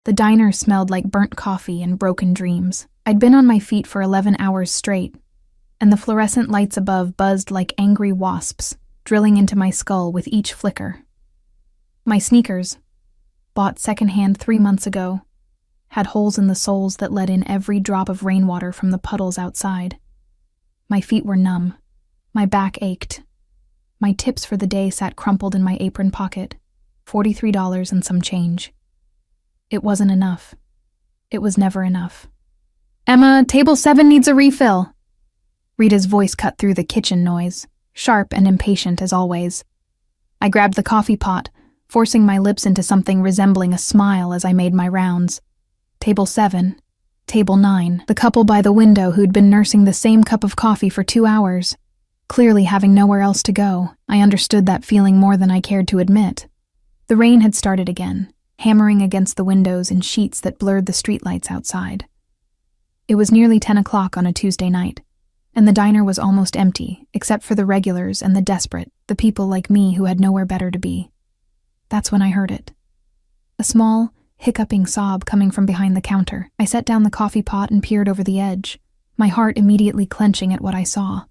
The diner smelled like burnt coffee and broken dreams. I'd been on my feet for 11 hours straight, and the fluorescent lights above buzzed like angry wasps, drilling into my skull with each flicker. My sneakers, bought secondhand 3 months ago, had holes in the soles that let in every drop of rainwater from the puddles outside. My feet were numb. My back ached. My tips for the day sat crumpled in my apron pocket, $43 and some change. It wasn't enough. It was never enough. "Emma, table 7 needs a refill." Rita's voice cut through the kitchen noise, sharp and impatient as always. I grabbed the coffee pot, forcing my lips into something resembling a smile as I made my rounds. Table 7, table 9, the couple by the window who'd been nursing the same cup of coffee for 2 hours. Clearly having nowhere else to go, I understood that feeling more than I cared to admit. The rain had started again, hammering against the windows in sheets that blurred the streetlights outside. It was nearly 10 o'clock on a Tuesday night, and the diner was almost empty, except for the regulars and the desperate, the people like me who had nowhere better to be. That's when I heard it. A small, hiccuping sob coming from behind the counter. I set down the coffee pot and peered over the edge, my heart immediately clenching at what I saw.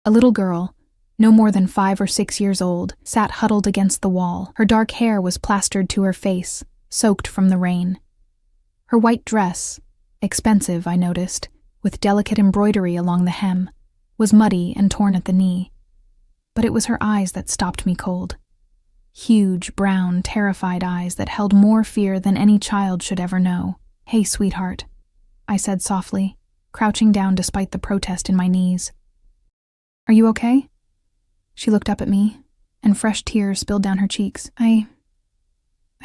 A little girl, no more than 5 or 6 years old, sat huddled against the wall. Her dark hair was plastered to her face, soaked from the rain. Her white dress, expensive, I noticed, with delicate embroidery along the hem, was muddy and torn at the knee. But it was her eyes that stopped me cold. Huge, brown, terrified eyes that held more fear than any child should ever know. "Hey, sweetheart," I said softly, crouching down despite the protest in my knees. "Are you okay?" She looked up at me, and fresh tears spilled down her cheeks. I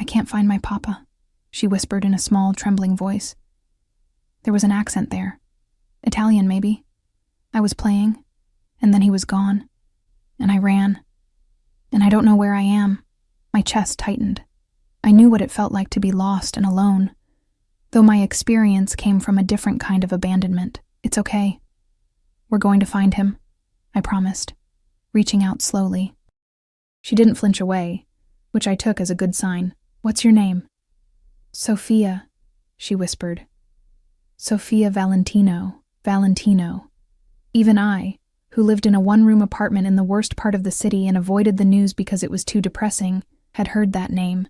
can't find my papa," she whispered in a small, trembling voice. There was an accent there. Italian, maybe. I was playing, and then he was gone, and I ran. And I don't know where I am. My chest tightened. I knew what it felt like to be lost and alone, though my experience came from a different kind of abandonment. "It's okay. We're going to find him," I promised, reaching out slowly. She didn't flinch away, which I took as a good sign. "What's your name?" "Sophia," she whispered. "Sophia Valentino. Even I, who lived in a one-room apartment in the worst part of the city and avoided the news because it was too depressing, had heard that name.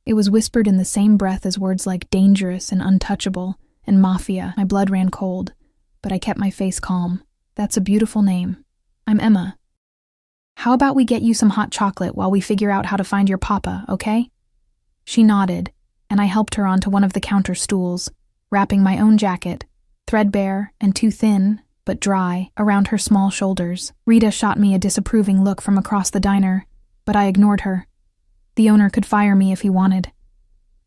It was whispered in the same breath as words like dangerous and untouchable and Mafia. My blood ran cold, but I kept my face calm. "That's a beautiful name. I'm Emma. How about we get you some hot chocolate while we figure out how to find your papa, okay?" She nodded, and I helped her onto one of the counter stools, wrapping my own jacket, threadbare and too thin, but dry, around her small shoulders. Rita shot me a disapproving look from across the diner, but I ignored her. The owner could fire me if he wanted.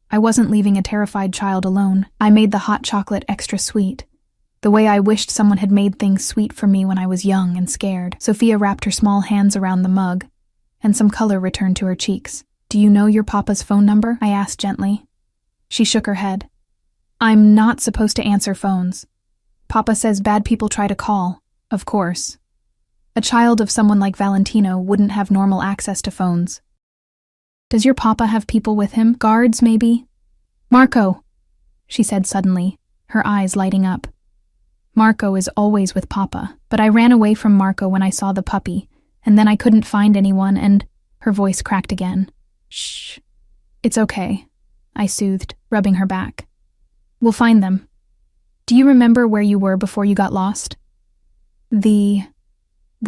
I wasn't leaving a terrified child alone. I made the hot chocolate extra sweet, the way I wished someone had made things sweet for me when I was young and scared. Sophia wrapped her small hands around the mug, and some color returned to her cheeks. "Do you know your papa's phone number?" I asked gently. She shook her head. "I'm not supposed to answer phones. Papa says bad people try to call, of course. A child of someone like Valentino wouldn't have normal access to phones." "Does your papa have people with him? Guards, maybe?" "Marco," she said suddenly, her eyes lighting up. "Marco is always with Papa, but I ran away from Marco when I saw the puppy, and then I couldn't find anyone, and—" Her voice cracked again. "Shh. It's okay," I soothed, rubbing her back. "We'll find them. Do you remember where you were before you got lost?" The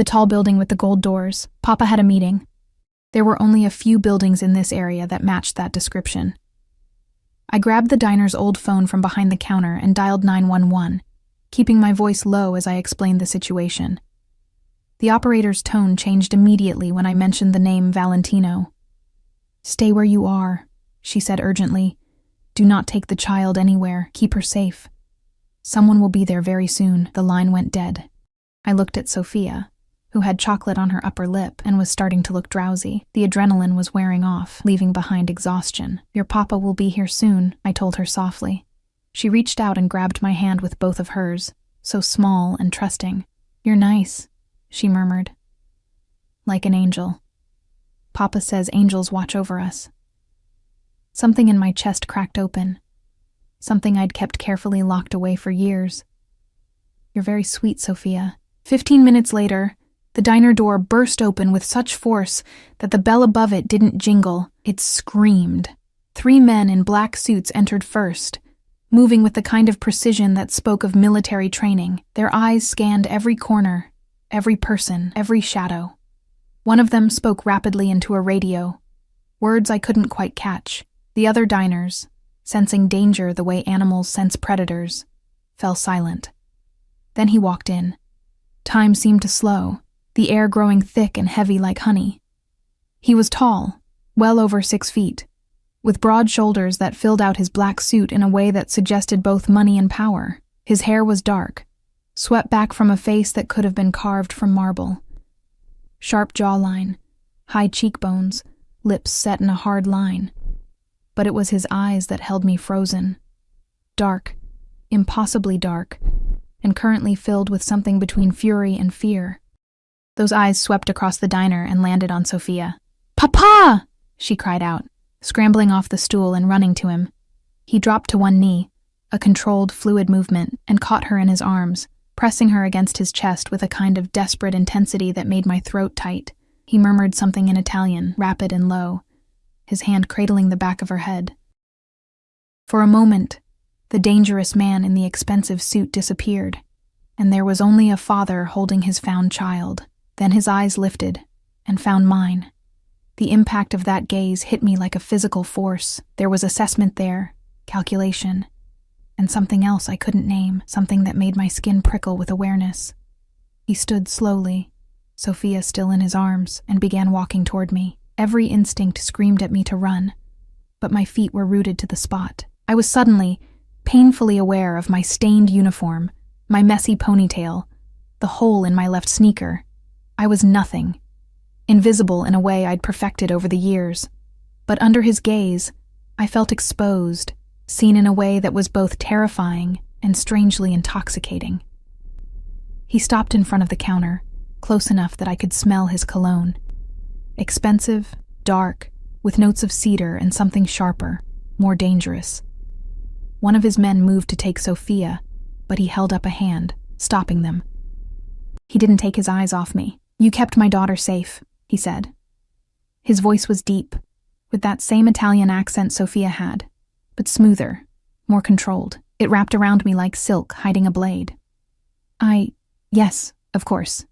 tall building with the gold doors. Papa had a meeting. There were only a few buildings in this area that matched that description. I grabbed the diner's old phone from behind the counter and dialed 911, keeping my voice low as I explained the situation. The operator's tone changed immediately when I mentioned the name Valentino. "Stay where you are," she said urgently. "Do not take the child anywhere. Keep her safe. Someone will be there very soon." The line went dead. I looked at Sophia, who had chocolate on her upper lip and was starting to look drowsy. The adrenaline was wearing off, leaving behind exhaustion. "Your papa will be here soon," I told her softly. She reached out and grabbed my hand with both of hers, so small and trusting. "You're nice," she murmured. "Like an angel. Papa says angels watch over us." Something in my chest cracked open. Something I'd kept carefully locked away for years. "You're very sweet, Sophia." 15 minutes later, the diner door burst open with such force that the bell above it didn't jingle, it screamed. 3 men in black suits entered first, moving with the kind of precision that spoke of military training. Their eyes scanned every corner, every person, every shadow. One of them spoke rapidly into a radio, words I couldn't quite catch. The other diners, sensing danger the way animals sense predators, fell silent. Then he walked in. Time seemed to slow, the air growing thick and heavy like honey. He was tall, well over 6 feet, with broad shoulders that filled out his black suit in a way that suggested both money and power. His hair was dark, swept back from a face that could have been carved from marble. Sharp jawline, high cheekbones, lips set in a hard line. But it was his eyes that held me frozen. Dark, impossibly dark, and currently filled with something between fury and fear. Those eyes swept across the diner and landed on Sophia. "Papa!" she cried out, scrambling off the stool and running to him. He dropped to one knee, a controlled, fluid movement, and caught her in his arms, pressing her against his chest with a kind of desperate intensity that made my throat tight. He murmured something in Italian, rapid and low, his hand cradling the back of her head. For a moment, the dangerous man in the expensive suit disappeared, and there was only a father holding his found child. Then his eyes lifted and found mine. The impact of that gaze hit me like a physical force. There was assessment there, calculation, and something else I couldn't name, something that made my skin prickle with awareness. He stood slowly, Sophia still in his arms, and began walking toward me. Every instinct screamed at me to run, but my feet were rooted to the spot. I was suddenly, painfully aware of my stained uniform, my messy ponytail, the hole in my left sneaker. I was nothing, invisible in a way I'd perfected over the years. But under his gaze, I felt exposed, seen in a way that was both terrifying and strangely intoxicating. He stopped in front of the counter, close enough that I could smell his cologne. Expensive, dark, with notes of cedar and something sharper, more dangerous. One of his men moved to take Sophia, but he held up a hand, stopping them. He didn't take his eyes off me. "You kept my daughter safe," he said. His voice was deep, with that same Italian accent Sophia had, but smoother, more controlled. It wrapped around me like silk hiding a blade. Yes, of course.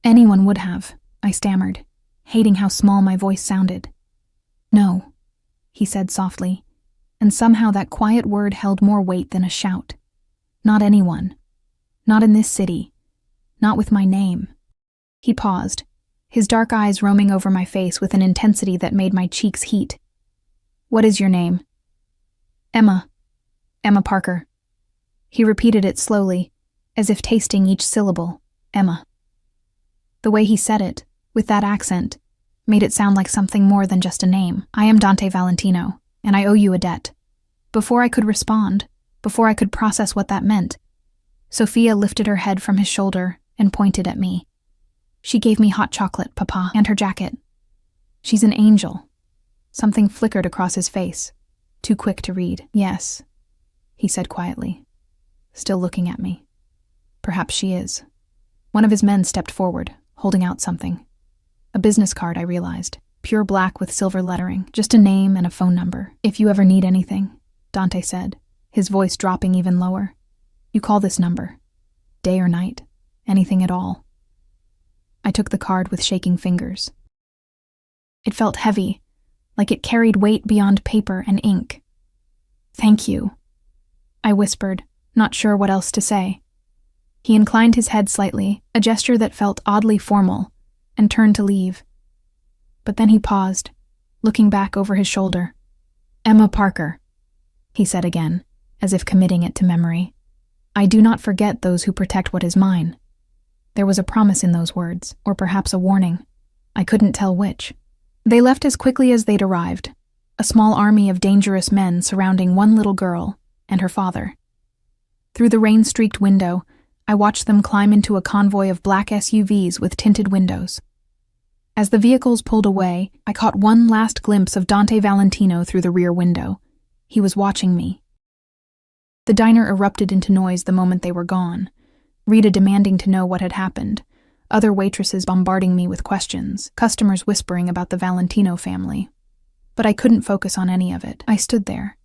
Anyone would have, I stammered, hating how small my voice sounded. "No," he said softly, and somehow that quiet word held more weight than a shout. "Not anyone. Not in this city. Not with my name." He paused, his dark eyes roaming over my face with an intensity that made my cheeks heat. "What is your name?" "Emma. Emma Parker." He repeated it slowly, as if tasting each syllable. "Emma." The way he said it, with that accent, made it sound like something more than just a name. "I am Dante Valentino, and I owe you a debt." Before I could respond, before I could process what that meant, Sophia lifted her head from his shoulder and pointed at me. "She gave me hot chocolate, Papa, and her jacket. She's an angel." Something flickered across his face, too quick to read. "Yes," he said quietly, still looking at me. "Perhaps she is." One of his men stepped forward, holding out something. A business card, I realized, pure black with silver lettering, just a name and a phone number. "If you ever need anything," Dante said, his voice dropping even lower, "you call this number. Day or night, anything at all." I took the card with shaking fingers. It felt heavy, like it carried weight beyond paper and ink. "Thank you," I whispered, not sure what else to say. He inclined his head slightly, a gesture that felt oddly formal, and turned to leave. But then he paused, looking back over his shoulder. "Emma Parker," he said again, as if committing it to memory. "I do not forget those who protect what is mine." There was a promise in those words, or perhaps a warning. I couldn't tell which. They left as quickly as they'd arrived, a small army of dangerous men surrounding one little girl and her father. Through the rain-streaked window, I watched them climb into a convoy of black SUVs with tinted windows. As the vehicles pulled away, I caught one last glimpse of Dante Valentino through the rear window. He was watching me. The diner erupted into noise the moment they were gone. Rita demanding to know what had happened, other waitresses bombarding me with questions, customers whispering about the Valentino family. But I couldn't focus on any of it. I stood there,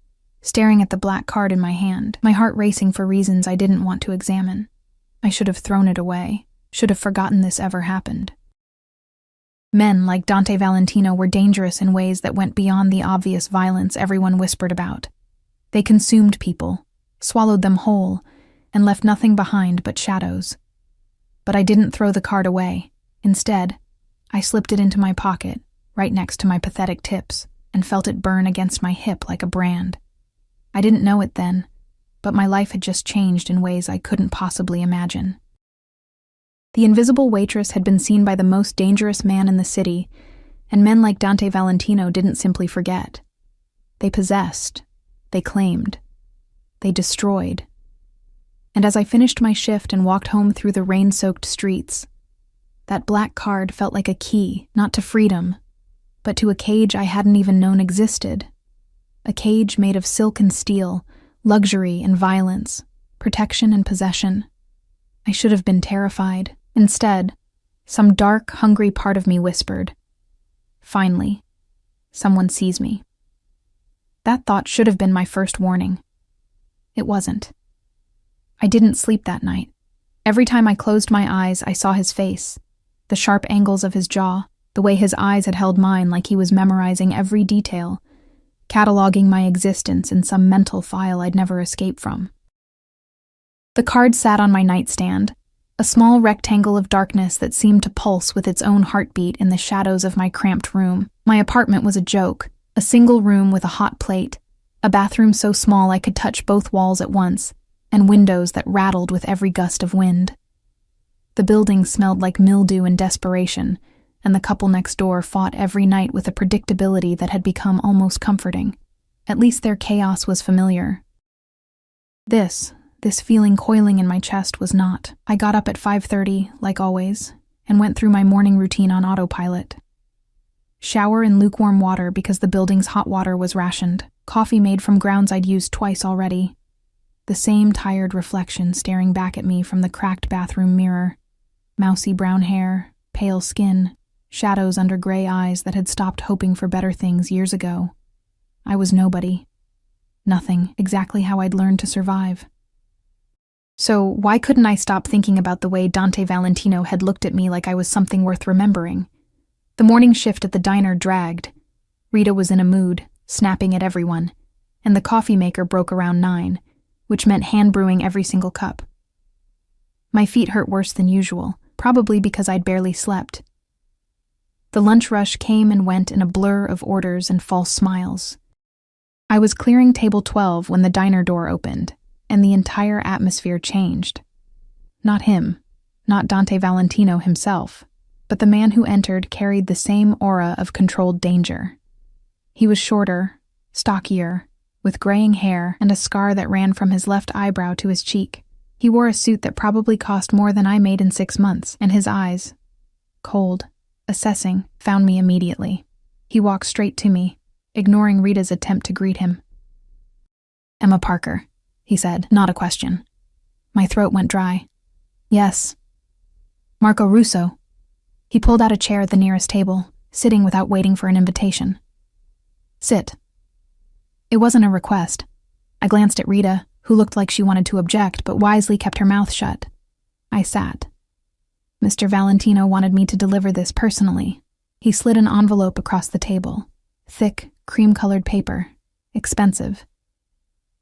staring at the black card in my hand, my heart racing for reasons I didn't want to examine. I should have thrown it away, should have forgotten this ever happened. Men like Dante Valentino were dangerous in ways that went beyond the obvious violence everyone whispered about. They consumed people, swallowed them whole, and left nothing behind but shadows. But I didn't throw the card away. Instead, I slipped it into my pocket, right next to my pathetic tips, and felt it burn against my hip like a brand. I didn't know it then, but my life had just changed in ways I couldn't possibly imagine. The invisible waitress had been seen by the most dangerous man in the city, and men like Dante Valentino didn't simply forget. They possessed, they claimed, they destroyed. And as I finished my shift and walked home through the rain-soaked streets, that black card felt like a key, not to freedom, but to a cage I hadn't even known existed. A cage made of silk and steel, luxury and violence, protection and possession. I should have been terrified. Instead, some dark, hungry part of me whispered, "Finally, someone sees me." That thought should have been my first warning. It wasn't. I didn't sleep that night. Every time I closed my eyes, I saw his face, the sharp angles of his jaw, the way his eyes had held mine like he was memorizing every detail, cataloging my existence in some mental file I'd never escape from. The card sat on my nightstand, a small rectangle of darkness that seemed to pulse with its own heartbeat in the shadows of my cramped room. My apartment was a joke, a single room with a hot plate, a bathroom so small I could touch both walls at once, and windows that rattled with every gust of wind. The building smelled like mildew and desperation, and the couple next door fought every night with a predictability that had become almost comforting. At least their chaos was familiar. This feeling coiling in my chest was not. I got up at 5:30, like always, and went through my morning routine on autopilot. Shower in lukewarm water because the building's hot water was rationed. Coffee made from grounds I'd used twice already. The same tired reflection staring back at me from the cracked bathroom mirror. Mousy brown hair, pale skin, shadows under gray eyes that had stopped hoping for better things years ago. I was nobody. Nothing, exactly how I'd learned to survive. So why couldn't I stop thinking about the way Dante Valentino had looked at me like I was something worth remembering? The morning shift at the diner dragged. Rita was in a mood, snapping at everyone, and the coffee maker broke around 9, which meant hand brewing every single cup. My feet hurt worse than usual, probably because I'd barely slept. The lunch rush came and went in a blur of orders and false smiles. I was clearing table 12 when the diner door opened, and the entire atmosphere changed. Not him, not Dante Valentino himself, but the man who entered carried the same aura of controlled danger. He was shorter, stockier, with graying hair and a scar that ran from his left eyebrow to his cheek. He wore a suit that probably cost more than I made in 6 months, and his eyes, cold, assessing, found me immediately. He walked straight to me, ignoring Rita's attempt to greet him. "Emma Parker," he said, not a question. My throat went dry. "Yes." "Marco Russo." He pulled out a chair at the nearest table, sitting without waiting for an invitation. "Sit." It wasn't a request. I glanced at Rita, who looked like she wanted to object, but wisely kept her mouth shut. I sat. Mr. Valentino wanted me to deliver this personally. He slid an envelope across the table. Thick, cream-colored paper. Expensive.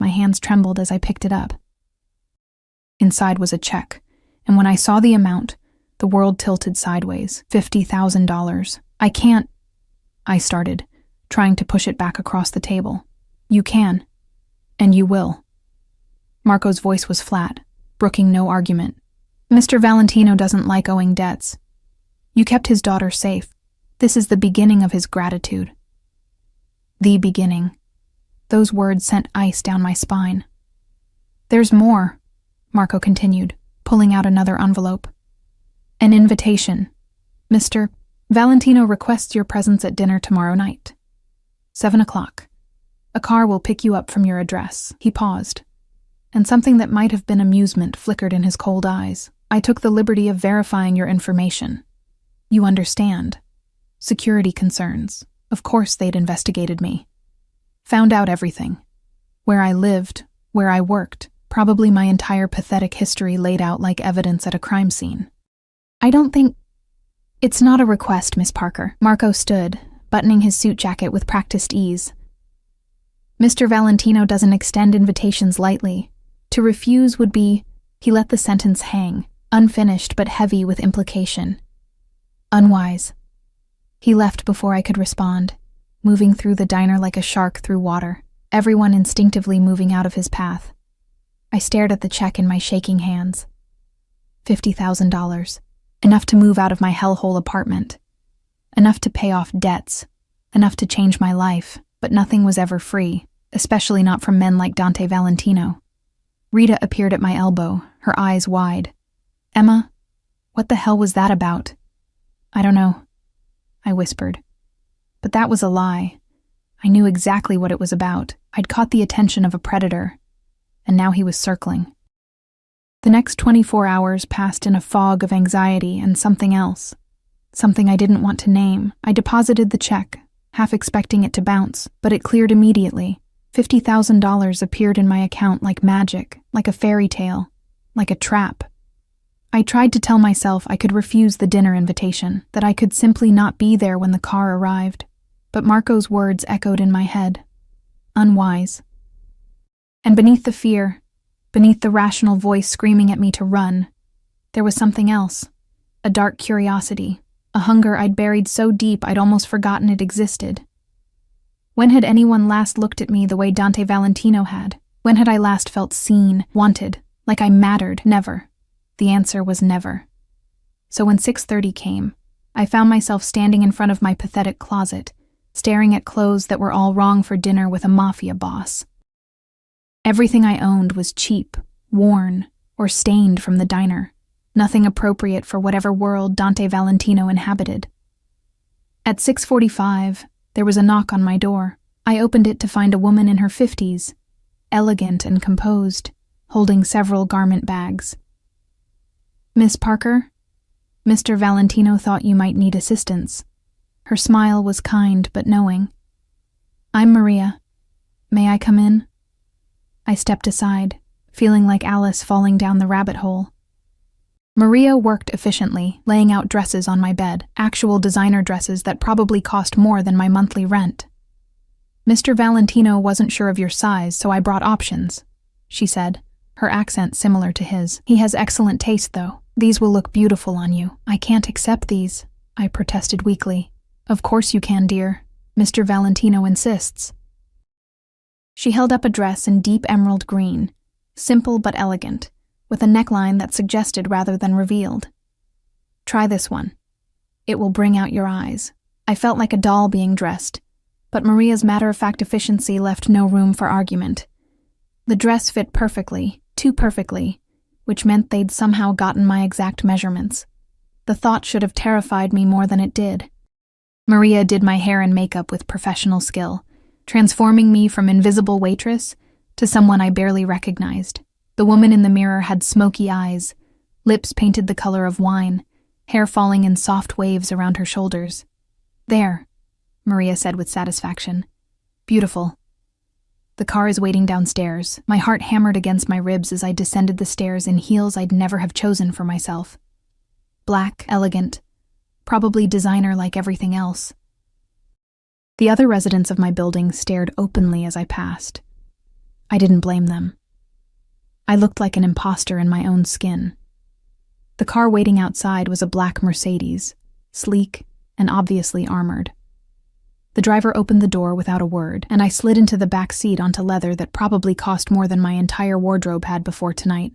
My hands trembled as I picked it up. Inside was a check, and when I saw the amount, the world tilted sideways. $50,000. "I can't," I started, trying to push it back across the table. "You can. And you will." Marco's voice was flat, brooking no argument. "Mr. Valentino doesn't like owing debts. You kept his daughter safe. This is the beginning of his gratitude." The beginning. Those words sent ice down my spine. "There's more," Marco continued, pulling out another envelope. "An invitation. Mr. Valentino requests your presence at dinner tomorrow night. 7 o'clock. A car will pick you up from your address." He paused, and something that might have been amusement flickered in his cold eyes. "I took the liberty of verifying your information. You understand. Security concerns. Of course they'd investigated me. Found out everything. Where I lived, where I worked, probably my entire pathetic history laid out like evidence at a crime scene." "I don't think—" "It's not a request, Miss Parker." Marco stood, buttoning his suit jacket with practiced ease. "Mr. Valentino doesn't extend invitations lightly. To refuse would be—" He let the sentence hang, unfinished but heavy with implication. "Unwise." He left before I could respond, moving through the diner like a shark through water, everyone instinctively moving out of his path. I stared at the check in my shaking hands. $50,000. Enough to move out of my hellhole apartment. Enough to pay off debts. Enough to change my life, but nothing was ever free, especially not from men like Dante Valentino. Rita appeared at my elbow, her eyes wide. "Emma, what the hell was that about?" "I don't know," I whispered. But that was a lie. I knew exactly what it was about. I'd caught the attention of a predator, and now he was circling. The next 24 hours passed in a fog of anxiety and something else. Something I didn't want to name. I deposited the check, half expecting it to bounce, but it cleared immediately. $50,000 appeared in my account like magic, like a fairy tale, like a trap. I tried to tell myself I could refuse the dinner invitation, that I could simply not be there when the car arrived. But Marco's words echoed in my head. Unwise. And beneath the fear, beneath the rational voice screaming at me to run, there was something else. A dark curiosity, a hunger I'd buried so deep I'd almost forgotten it existed. When had anyone last looked at me the way Dante Valentino had? When had I last felt seen, wanted, like I mattered? Never. The answer was never. So when 6:30 came, I found myself standing in front of my pathetic closet, staring at clothes that were all wrong for dinner with a Mafia boss. Everything I owned was cheap, worn, or stained from the diner, nothing appropriate for whatever world Dante Valentino inhabited. At 6:45, there was a knock on my door. I opened it to find a woman in her 50s, elegant and composed, holding several garment bags. "Miss Parker? Mr. Valentino thought you might need assistance." Her smile was kind but knowing. "I'm Maria. May I come in?" I stepped aside, feeling like Alice falling down the rabbit hole. Maria worked efficiently, laying out dresses on my bed, actual designer dresses that probably cost more than my monthly rent. "Mr. Valentino wasn't sure of your size, so I brought options," she said, her accent similar to his. "He has excellent taste, though. These will look beautiful on you." "I can't accept these," I protested weakly. "Of course you can, dear. Mr. Valentino insists." She held up a dress in deep emerald green, simple but elegant, with a neckline that suggested rather than revealed. "Try this one. It will bring out your eyes." I felt like a doll being dressed, but Maria's matter-of-fact efficiency left no room for argument. The dress fit perfectly, too perfectly, which meant they'd somehow gotten my exact measurements. The thought should have terrified me more than it did. Maria did my hair and makeup with professional skill, transforming me from invisible waitress to someone I barely recognized. The woman in the mirror had smoky eyes, lips painted the color of wine, hair falling in soft waves around her shoulders. "There," Maria said with satisfaction. "Beautiful." The car is waiting downstairs. My heart hammered against my ribs as I descended the stairs in heels I'd never have chosen for myself. Black, elegant, probably designer like everything else. The other residents of my building stared openly as I passed. I didn't blame them. I looked like an imposter in my own skin. The car waiting outside was a black Mercedes, sleek and obviously armored. The driver opened the door without a word, and I slid into the back seat onto leather that probably cost more than my entire wardrobe had before tonight.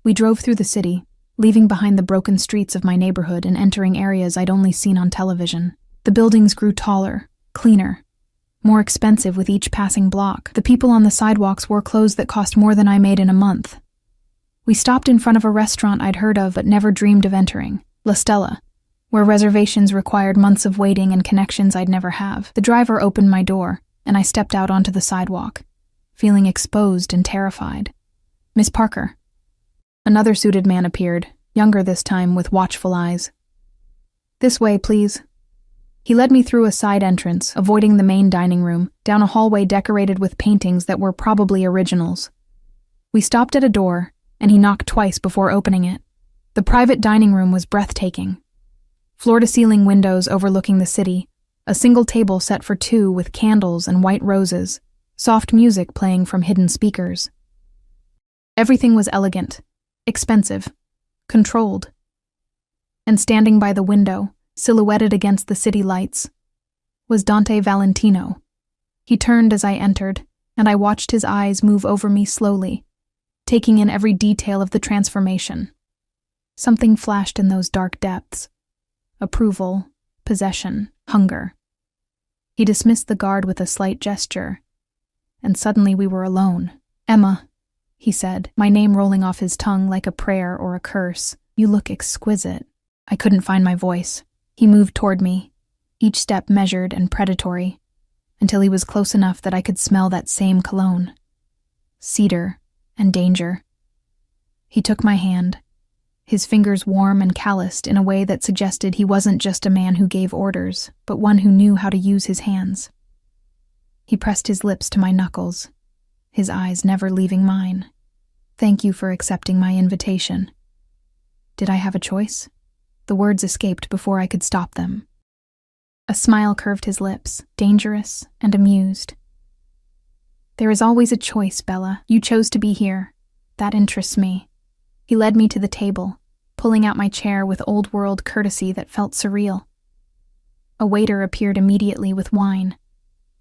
We drove through the city, leaving behind the broken streets of my neighborhood and entering areas I'd only seen on television. The buildings grew taller, cleaner, more expensive with each passing block. The people on the sidewalks wore clothes that cost more than I made in a month. We stopped in front of a restaurant I'd heard of but never dreamed of entering, La Stella, where reservations required months of waiting and connections I'd never have. The driver opened my door, and I stepped out onto the sidewalk, feeling exposed and terrified. "Miss Parker." Another suited man appeared, younger this time, with watchful eyes. "This way, please." He led me through a side entrance, avoiding the main dining room, down a hallway decorated with paintings that were probably originals. We stopped at a door, and he knocked twice before opening it. The private dining room was breathtaking. Floor-to-ceiling windows overlooking the city, a single table set for two with candles and white roses, soft music playing from hidden speakers. Everything was elegant, expensive, controlled. And standing by the window, silhouetted against the city lights, was Dante Valentino. He turned as I entered, and I watched his eyes move over me slowly, taking in every detail of the transformation. Something flashed in those dark depths. Approval, possession, hunger. He dismissed the guard with a slight gesture, and suddenly we were alone. "Emma," he said, my name rolling off his tongue like a prayer or a curse. "You look exquisite." I couldn't find my voice. He moved toward me, each step measured and predatory, until he was close enough that I could smell that same cologne. Cedar and danger. He took my hand, his fingers warm and calloused in a way that suggested he wasn't just a man who gave orders, but one who knew how to use his hands. He pressed his lips to my knuckles, his eyes never leaving mine. "Thank you for accepting my invitation." Did I have a choice? The words escaped before I could stop them. A smile curved his lips, dangerous and amused. "There is always a choice, Bella. You chose to be here. That interests me." He led me to the table, pulling out my chair with old-world courtesy that felt surreal. A waiter appeared immediately with wine,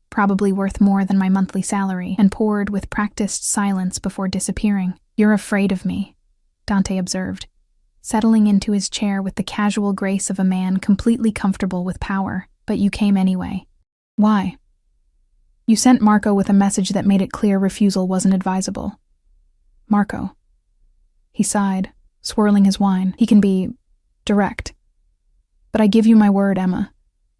probably worth more than my monthly salary, and poured with practiced silence before disappearing. "You're afraid of me," Dante observed, settling into his chair with the casual grace of a man completely comfortable with power. "But you came anyway." "Why?" "You sent Marco with a message that made it clear refusal wasn't advisable." "Marco." He sighed, swirling his wine. "He can be direct. But I give you my word, Emma.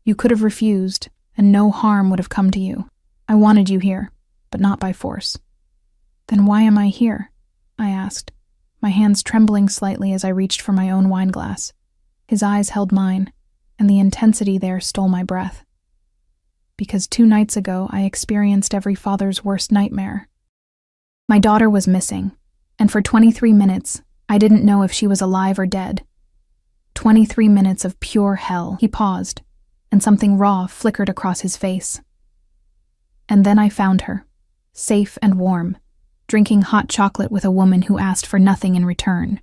You could have refused, and no harm would have come to you. I wanted you here, but not by force." "Then why am I here?" I asked, my hands trembling slightly as I reached for my own wine glass. His eyes held mine, and the intensity there stole my breath. "Because 2 nights ago I experienced every father's worst nightmare. My daughter was missing, and for 23 minutes, I didn't know if she was alive or dead. 23 minutes of pure hell." He paused, and something raw flickered across his face. "And then I found her, safe and warm, drinking hot chocolate with a woman who asked for nothing in return.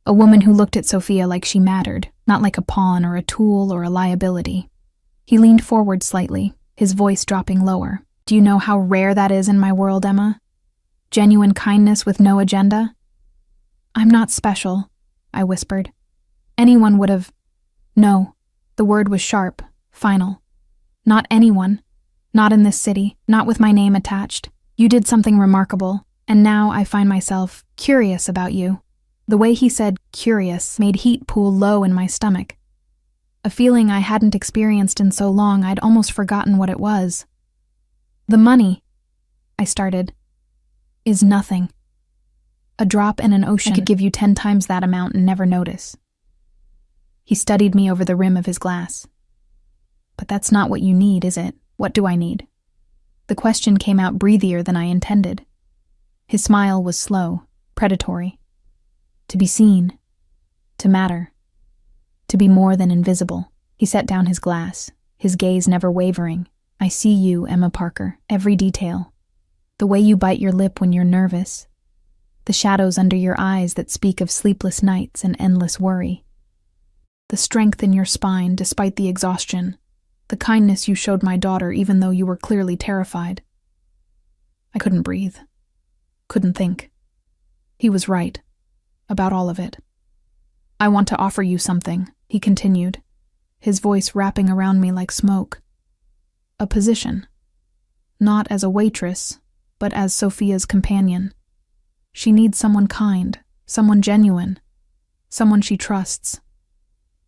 A woman who looked at Sophia like she mattered, not like a pawn or a tool or a liability." He leaned forward slightly, his voice dropping lower. "Do you know how rare that is in my world, Emma? Genuine kindness with no agenda?" "I'm not special," I whispered. "Anyone would have—" "No." The word was sharp, final. "Not anyone. Not in this city. Not with my name attached. You did something remarkable, and now I find myself curious about you." The way he said curious made heat pool low in my stomach. A feeling I hadn't experienced in so long I'd almost forgotten what it was. "The money," I started, "is nothing. A drop in an ocean. I could give you 10 times that amount and never notice." He studied me over the rim of his glass. "But that's not what you need, is it? What do I need?" The question came out breathier than I intended. His smile was slow, predatory. "To be seen. To matter. To be more than invisible." He set down his glass, his gaze never wavering. "I see you, Emma Parker, every detail. The way you bite your lip when you're nervous. The shadows under your eyes that speak of sleepless nights and endless worry. The strength in your spine despite the exhaustion. The kindness you showed my daughter even though you were clearly terrified." I couldn't breathe. Couldn't think. He was right. About all of it. "I want to offer you something," he continued, his voice wrapping around me like smoke. "A position. Not as a waitress, but as Sophia's companion. She needs someone kind, someone genuine, someone she trusts.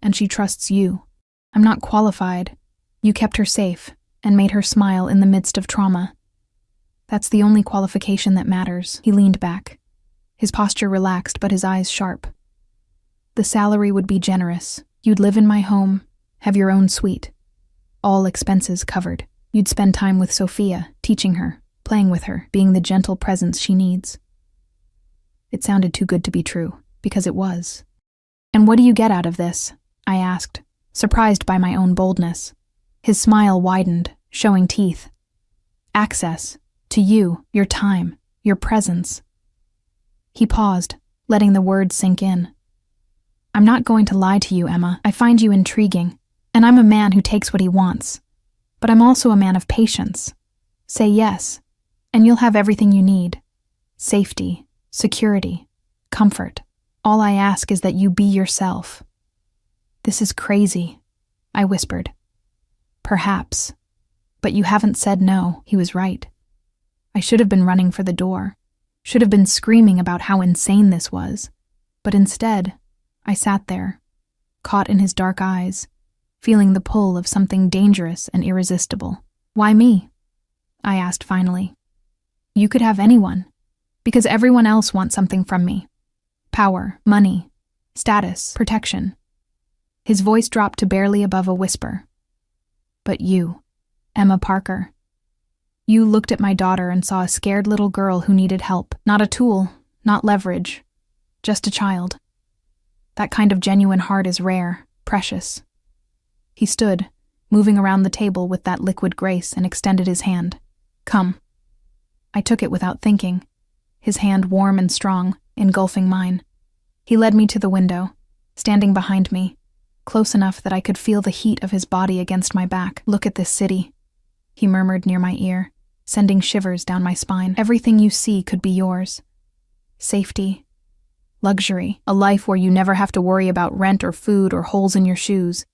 and she trusts you. I'm not qualified. You kept her safe and made her smile in the midst of trauma. That's the only qualification that matters." He leaned back, his posture relaxed but his eyes sharp. "The salary would be generous. You'd live in my home, have your own suite. All expenses covered. You'd spend time with Sophia, teaching her, playing with her, being the gentle presence she needs." It sounded too good to be true, because it was. "And what do you get out of this?" I asked, surprised by my own boldness. His smile widened, showing teeth. "Access. To you, your time, your presence." He paused, letting the words sink in. "I'm not going to lie to you, Emma. I find you intriguing, and I'm a man who takes what he wants. But I'm also a man of patience. Say yes, and you'll have everything you need. Safety, security, comfort. All I ask is that you be yourself." "This is crazy," I whispered. "Perhaps. But you haven't said no." He was right. I should have been running for the door, should have been screaming about how insane this was. But instead, I sat there, caught in his dark eyes, feeling the pull of something dangerous and irresistible. "Why me?" I asked finally. "You could have anyone, because everyone else wants something from me. Power, money, status, protection." His voice dropped to barely above a whisper. "But you, Emma Parker. You looked at my daughter and saw a scared little girl who needed help. Not a tool, not leverage, just a child. That kind of genuine heart is rare, precious." He stood, moving around the table with that liquid grace, and extended his hand. "Come." I took it without thinking, his hand warm and strong, engulfing mine. He led me to the window, standing behind me, close enough that I could feel the heat of his body against my back. "Look at this city," he murmured near my ear, sending shivers down my spine. "Everything you see could be yours. Safety, luxury, a life where you never have to worry about rent or food or holes in your shoes.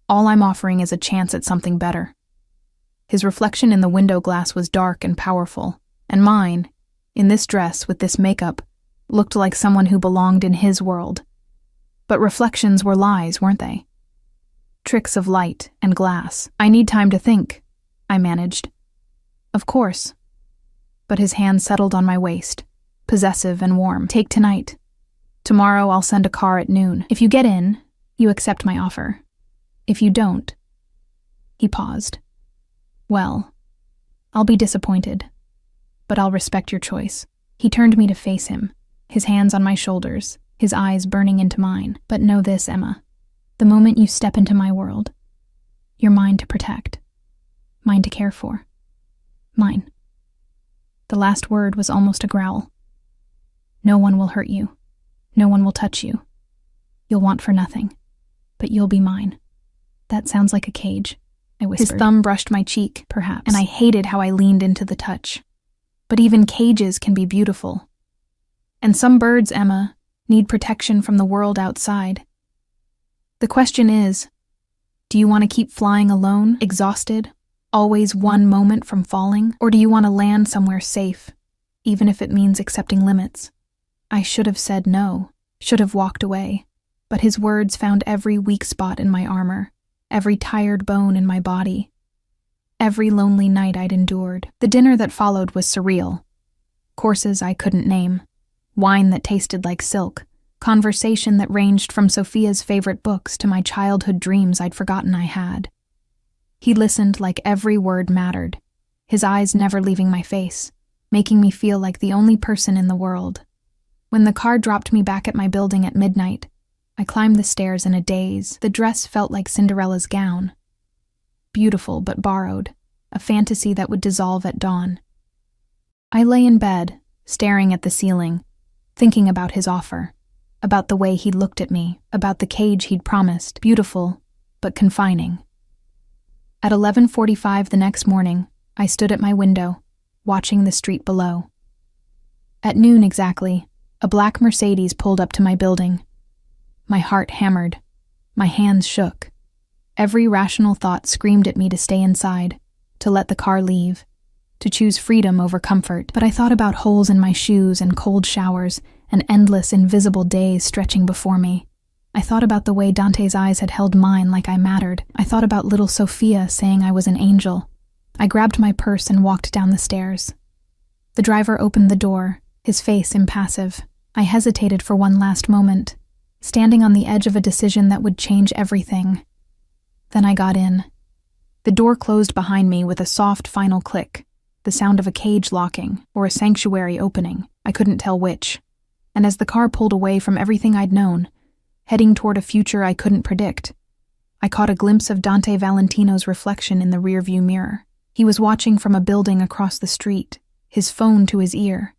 All I'm offering is a chance at something better." His reflection in the window glass was dark and powerful, and mine, in this dress with this makeup, looked like someone who belonged in his world. But reflections were lies, weren't they? Tricks of light and glass. "I need time to think," I managed. "Of course." But his hand settled on my waist, possessive and warm. "Take tonight. Tomorrow I'll send a car at noon. If you get in, you accept my offer. If you don't..." He paused. "Well, I'll be disappointed, but I'll respect your choice." He turned me to face him, his hands on my shoulders, his eyes burning into mine. "But know this, Emma. The moment you step into my world, you're mine to protect, mine to care for. Mine." The last word was almost a growl. "No one will hurt you. No one will touch you. You'll want for nothing, but you'll be mine." "That sounds like a cage," I whispered. His thumb brushed my cheek, perhaps, and I hated how I leaned into the touch. But even cages can be beautiful. And some birds, Emma, need protection from the world outside. The question is, do you want to keep flying alone, exhausted, always one moment from falling? Or do you want to land somewhere safe, even if it means accepting limits? I should have said no, should have walked away, but his words found every weak spot in my armor, every tired bone in my body, every lonely night I'd endured. The dinner that followed was surreal. Courses I couldn't name, wine that tasted like silk, conversation that ranged from Sophia's favorite books to my childhood dreams I'd forgotten I had. He listened like every word mattered, his eyes never leaving my face, making me feel like the only person in the world. When the car dropped me back at my building at midnight, I climbed the stairs in a daze. The dress felt like Cinderella's gown. Beautiful but borrowed, a fantasy that would dissolve at dawn. I lay in bed, staring at the ceiling, thinking about his offer, about the way he'd looked at me, about the cage he'd promised, beautiful but confining. At 11:45 the next morning, I stood at my window, watching the street below. At noon exactly, a black Mercedes pulled up to my building. My heart hammered. My hands shook. Every rational thought screamed at me to stay inside, to let the car leave, to choose freedom over comfort. But I thought about holes in my shoes and cold showers and endless invisible days stretching before me. I thought about the way Dante's eyes had held mine like I mattered. I thought about little Sophia saying I was an angel. I grabbed my purse and walked down the stairs. The driver opened the door, his face impassive. I hesitated for one last moment, standing on the edge of a decision that would change everything. Then I got in. The door closed behind me with a soft final click, the sound of a cage locking or a sanctuary opening. I couldn't tell which. And as the car pulled away from everything I'd known, heading toward a future I couldn't predict, I caught a glimpse of Dante Valentino's reflection in the rearview mirror. He was watching from a building across the street, his phone to his ear,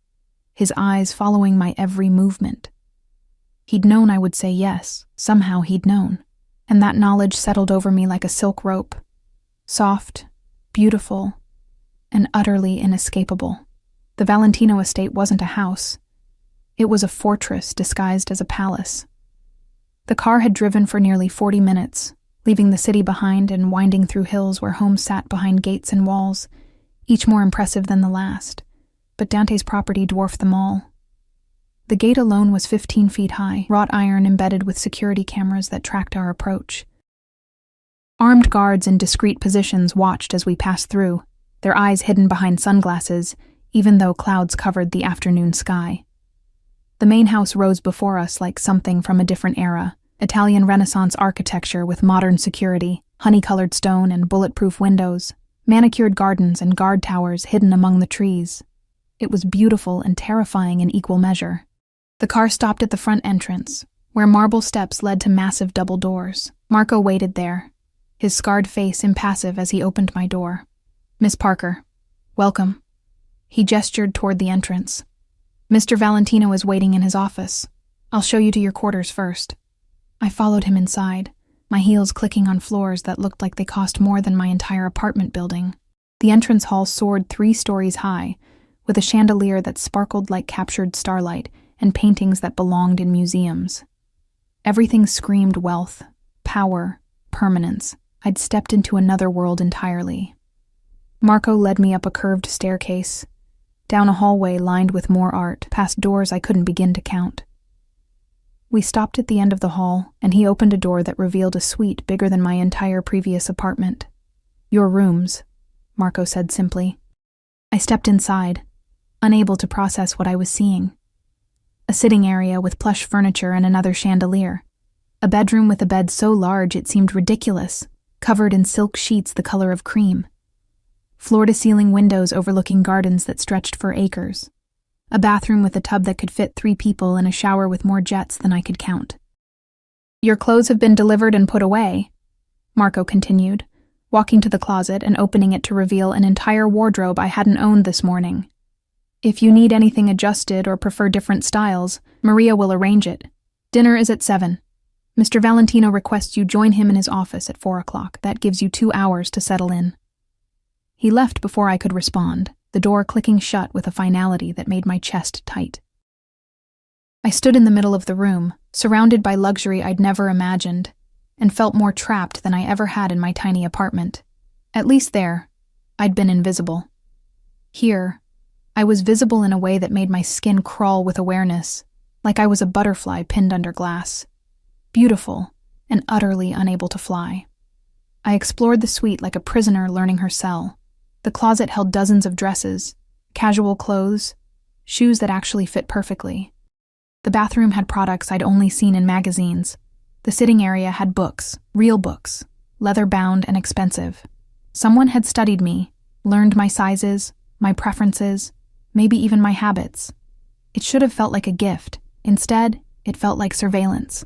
his eyes following my every movement. He'd known I would say yes. Somehow he'd known. And that knowledge settled over me like a silk rope. Soft, beautiful, and utterly inescapable. The Valentino estate wasn't a house. It was a fortress disguised as a palace. The car had driven for nearly 40 minutes, leaving the city behind and winding through hills where homes sat behind gates and walls, each more impressive than the last. But Dante's property dwarfed them all. The gate alone was 15 feet high, wrought iron embedded with security cameras that tracked our approach. Armed guards in discreet positions watched as we passed through, their eyes hidden behind sunglasses, even though clouds covered the afternoon sky. The main house rose before us like something from a different era, Italian Renaissance architecture with modern security, honey-colored stone and bulletproof windows, manicured gardens and guard towers hidden among the trees. It was beautiful and terrifying in equal measure. The car stopped at the front entrance, where marble steps led to massive double doors. Marco waited there, his scarred face impassive as he opened my door. "Miss Parker, welcome." He gestured toward the entrance. "Mr. Valentino is waiting in his office. I'll show you to your quarters first." I followed him inside, my heels clicking on floors that looked like they cost more than my entire apartment building. The entrance hall soared 3 stories high, with a chandelier that sparkled like captured starlight and paintings that belonged in museums. Everything screamed wealth, power, permanence. I'd stepped into another world entirely. Marco led me up a curved staircase, down a hallway lined with more art, past doors I couldn't begin to count. We stopped at the end of the hall, and he opened a door that revealed a suite bigger than my entire previous apartment. "Your rooms," Marco said simply. I stepped inside, unable to process what I was seeing. A sitting area with plush furniture and another chandelier. A bedroom with a bed so large it seemed ridiculous, covered in silk sheets the color of cream. Floor-to-ceiling windows overlooking gardens that stretched for acres. A bathroom with a tub that could fit 3 people and a shower with more jets than I could count. "Your clothes have been delivered and put away," Marco continued, walking to the closet and opening it to reveal an entire wardrobe I hadn't owned this morning. "If you need anything adjusted or prefer different styles, Maria will arrange it. Dinner is at 7. Mr. Valentino requests you join him in his office at 4 o'clock. That gives you 2 hours to settle in." He left before I could respond, the door clicking shut with a finality that made my chest tight. I stood in the middle of the room, surrounded by luxury I'd never imagined, and felt more trapped than I ever had in my tiny apartment. At least there, I'd been invisible. Here, I was visible in a way that made my skin crawl with awareness, like I was a butterfly pinned under glass. Beautiful, and utterly unable to fly. I explored the suite like a prisoner learning her cell. The closet held dozens of dresses, casual clothes, shoes that actually fit perfectly. The bathroom had products I'd only seen in magazines. The sitting area had books, real books, leather-bound and expensive. Someone had studied me, learned my sizes, my preferences, maybe even my habits. It should have felt like a gift. Instead, it felt like surveillance.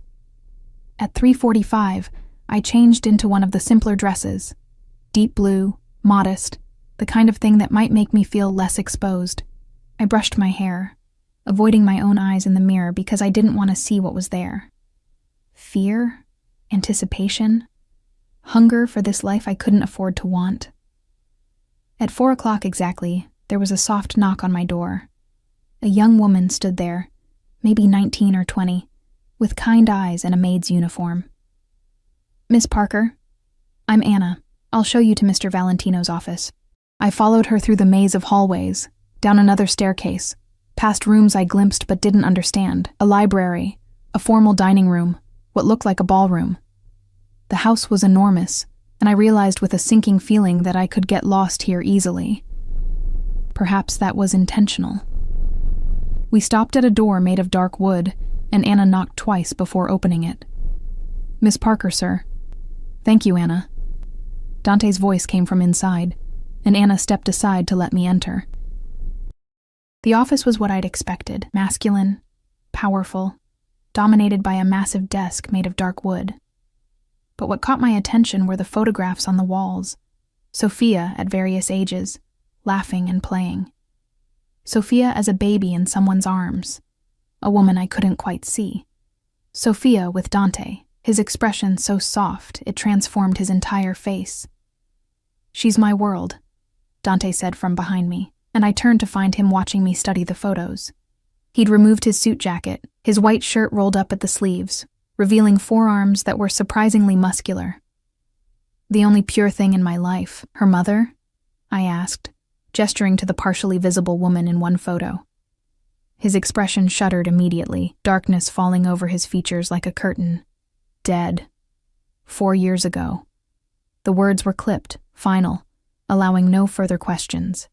At 3:45, I changed into one of the simpler dresses. Deep blue, modest, the kind of thing that might make me feel less exposed. I brushed my hair, avoiding my own eyes in the mirror because I didn't want to see what was there. Fear? Anticipation? Hunger for this life I couldn't afford to want. At 4 o'clock exactly, there was a soft knock on my door. A young woman stood there, maybe 19 or 20, with kind eyes and a maid's uniform. "Miss Parker, I'm Anna. I'll show you to Mr. Valentino's office." I followed her through the maze of hallways, down another staircase, past rooms I glimpsed but didn't understand, a library, a formal dining room, what looked like a ballroom. The house was enormous, and I realized with a sinking feeling that I could get lost here easily. Perhaps that was intentional. We stopped at a door made of dark wood, and Anna knocked twice before opening it. "Miss Parker, sir." "Thank you, Anna." Dante's voice came from inside, and Anna stepped aside to let me enter. The office was what I'd expected: masculine, powerful, dominated by a massive desk made of dark wood. But what caught my attention were the photographs on the walls. Sophia at various ages, laughing and playing. Sophia as a baby in someone's arms, a woman I couldn't quite see. Sophia with Dante, his expression so soft it transformed his entire face. "She's my world," Dante said from behind me, and I turned to find him watching me study the photos. He'd removed his suit jacket, his white shirt rolled up at the sleeves, revealing forearms that were surprisingly muscular. "The only pure thing in my life, her mother?" I asked, gesturing to the partially visible woman in one photo. His expression shuddered immediately, darkness falling over his features like a curtain. "Dead. 4 years ago." The words were clipped, final, allowing no further questions.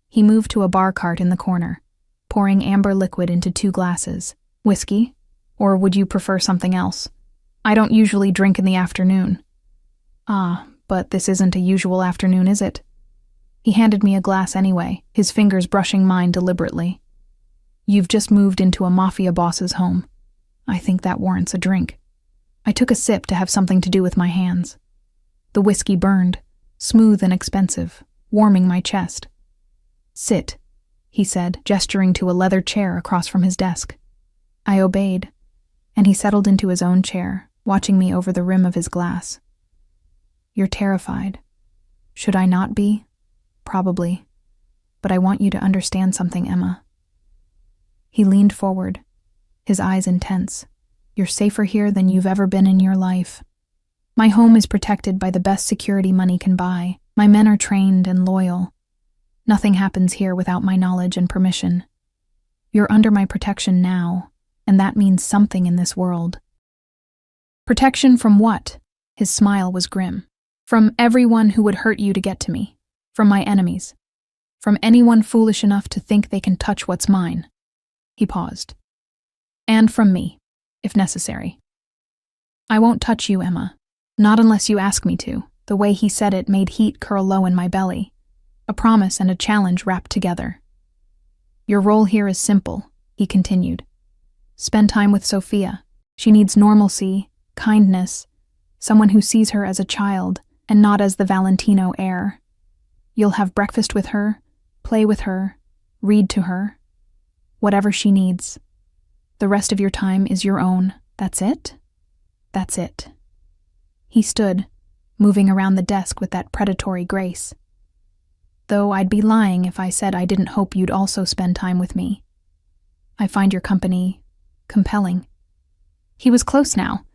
He moved to a bar cart in the corner, pouring amber liquid into 2 glasses. "Whiskey? Or would you prefer something else? I don't usually drink in the afternoon." "Ah, but this isn't a usual afternoon, is it?" He handed me a glass anyway, his fingers brushing mine deliberately. "You've just moved into a Mafia boss's home. I think that warrants a drink." I took a sip to have something to do with my hands. The whiskey burned, smooth and expensive, warming my chest. "Sit," he said, gesturing to a leather chair across from his desk. I obeyed, and he settled into his own chair, watching me over the rim of his glass. "You're terrified. Should I not be? Probably. But I want you to understand something, Emma." He leaned forward, his eyes intense. "You're safer here than you've ever been in your life. My home is protected by the best security money can buy. My men are trained and loyal. Nothing happens here without my knowledge and permission. You're under my protection now, and that means something in this world." "Protection from what?" His smile was grim. "From everyone who would hurt you to get to me. From my enemies. From anyone foolish enough to think they can touch what's mine." He paused. "And from me, if necessary." "I won't touch you, Emma. Not unless you ask me to." The way he said it made heat curl low in my belly. A promise and a challenge wrapped together. "Your role here is simple," he continued. "Spend time with Sophia. She needs normalcy, kindness, someone who sees her as a child and not as the Valentino heir. You'll have breakfast with her, play with her, read to her. Whatever she needs. The rest of your time is your own. That's it? That's it." He stood, moving around the desk with that predatory grace. "Though I'd be lying if I said I didn't hope you'd also spend time with me. I find your company compelling." He was close now,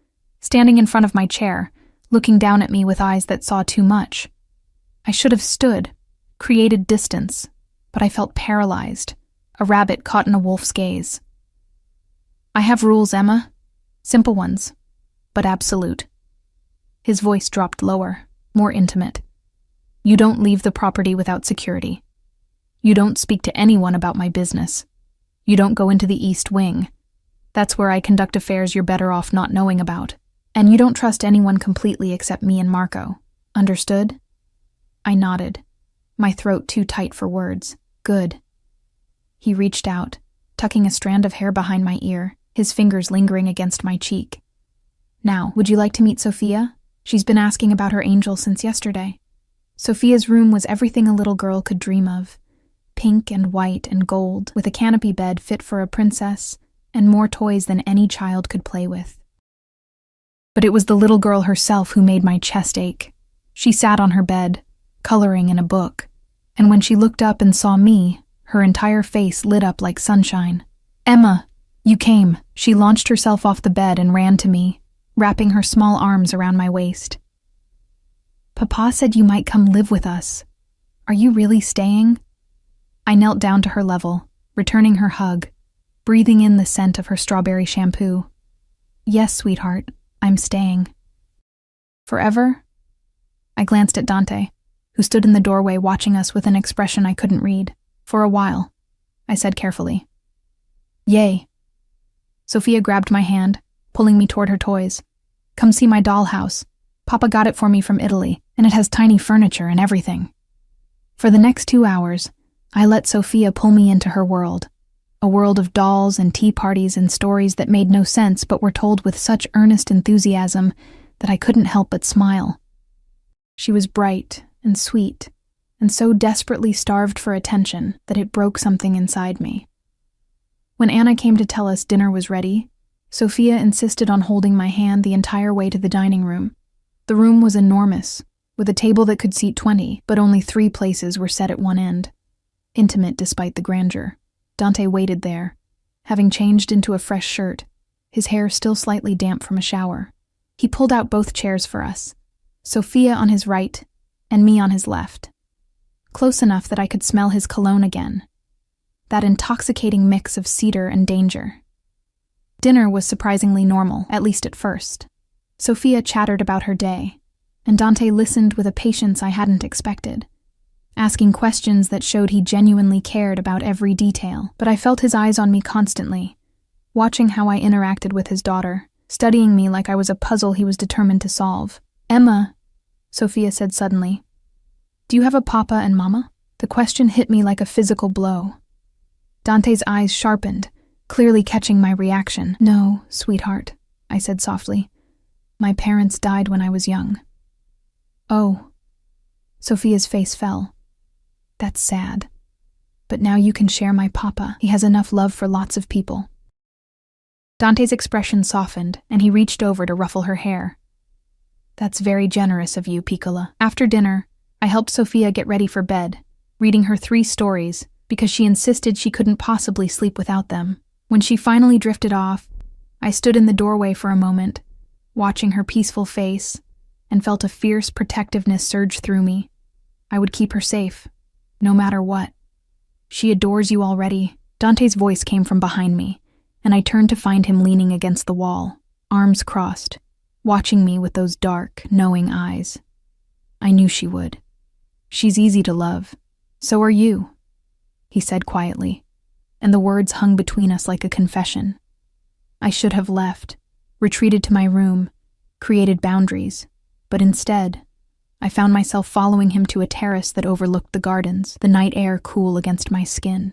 standing in front of my chair, looking down at me with eyes that saw too much. I should have stood, created distance, but I felt paralyzed, a rabbit caught in a wolf's gaze. "I have rules, Emma. Simple ones, but absolute." His voice dropped lower, more intimate. "You don't leave the property without security. You don't speak to anyone about my business. You don't go into the East Wing. That's where I conduct affairs you're better off not knowing about. And you don't trust anyone completely except me and Marco. Understood?" I nodded, my throat too tight for words. "Good." He reached out, tucking a strand of hair behind my ear, his fingers lingering against my cheek. "Now, would you like to meet Sophia? She's been asking about her angel since yesterday." Sophia's room was everything a little girl could dream of. Pink and white and gold, with a canopy bed fit for a princess, and more toys than any child could play with. But it was the little girl herself who made my chest ache. She sat on her bed, coloring in a book, and when she looked up and saw me, her entire face lit up like sunshine. "Emma, you came." She launched herself off the bed and ran to me, wrapping her small arms around my waist. "Papa said you might come live with us. Are you really staying?" I knelt down to her level, returning her hug, breathing in the scent of her strawberry shampoo. Yes, sweetheart, I'm staying. Forever? I glanced at Dante, who stood in the doorway watching us with an expression I couldn't read. For a while, I said carefully. Yay. Sophia grabbed my hand, pulling me toward her toys. Come see my dollhouse. Papa got it for me from Italy, and it has tiny furniture and everything. For the next 2 hours, I let Sophia pull me into her world. A world of dolls and tea parties and stories that made no sense but were told with such earnest enthusiasm that I couldn't help but smile. She was bright and sweet, and so desperately starved for attention that it broke something inside me. When Anna came to tell us dinner was ready, Sophia insisted on holding my hand the entire way to the dining room. The room was enormous, with a table that could seat 20, but only 3 places were set at one end. Intimate despite the grandeur. Dante waited there, having changed into a fresh shirt, his hair still slightly damp from a shower. He pulled out both chairs for us, Sophia on his right and me on his left, close enough that I could smell his cologne again, that intoxicating mix of cedar and danger. Dinner was surprisingly normal, at least at first. Sophia chattered about her day, and Dante listened with a patience I hadn't expected, asking questions that showed he genuinely cared about every detail. But I felt his eyes on me constantly, watching how I interacted with his daughter, studying me like I was a puzzle he was determined to solve. Emma, Sophia said suddenly, do you have a papa and mama? The question hit me like a physical blow. Dante's eyes sharpened, clearly catching my reaction. No, sweetheart, I said softly. My parents died when I was young. Oh. Sophia's face fell. That's sad. But now you can share my papa. He has enough love for lots of people. Dante's expression softened, and he reached over to ruffle her hair. That's very generous of you, Piccola. After dinner, I helped Sophia get ready for bed, reading her 3 stories, because she insisted she couldn't possibly sleep without them. When she finally drifted off, I stood in the doorway for a moment, watching her peaceful face, and felt a fierce protectiveness surge through me. I would keep her safe, no matter what. She adores you already. Dante's voice came from behind me, and I turned to find him leaning against the wall, arms crossed, watching me with those dark, knowing eyes. I knew she would. She's easy to love. So are you, he said quietly, and the words hung between us like a confession. I should have left, retreated to my room, created boundaries, but instead, I found myself following him to a terrace that overlooked the gardens, the night air cool against my skin.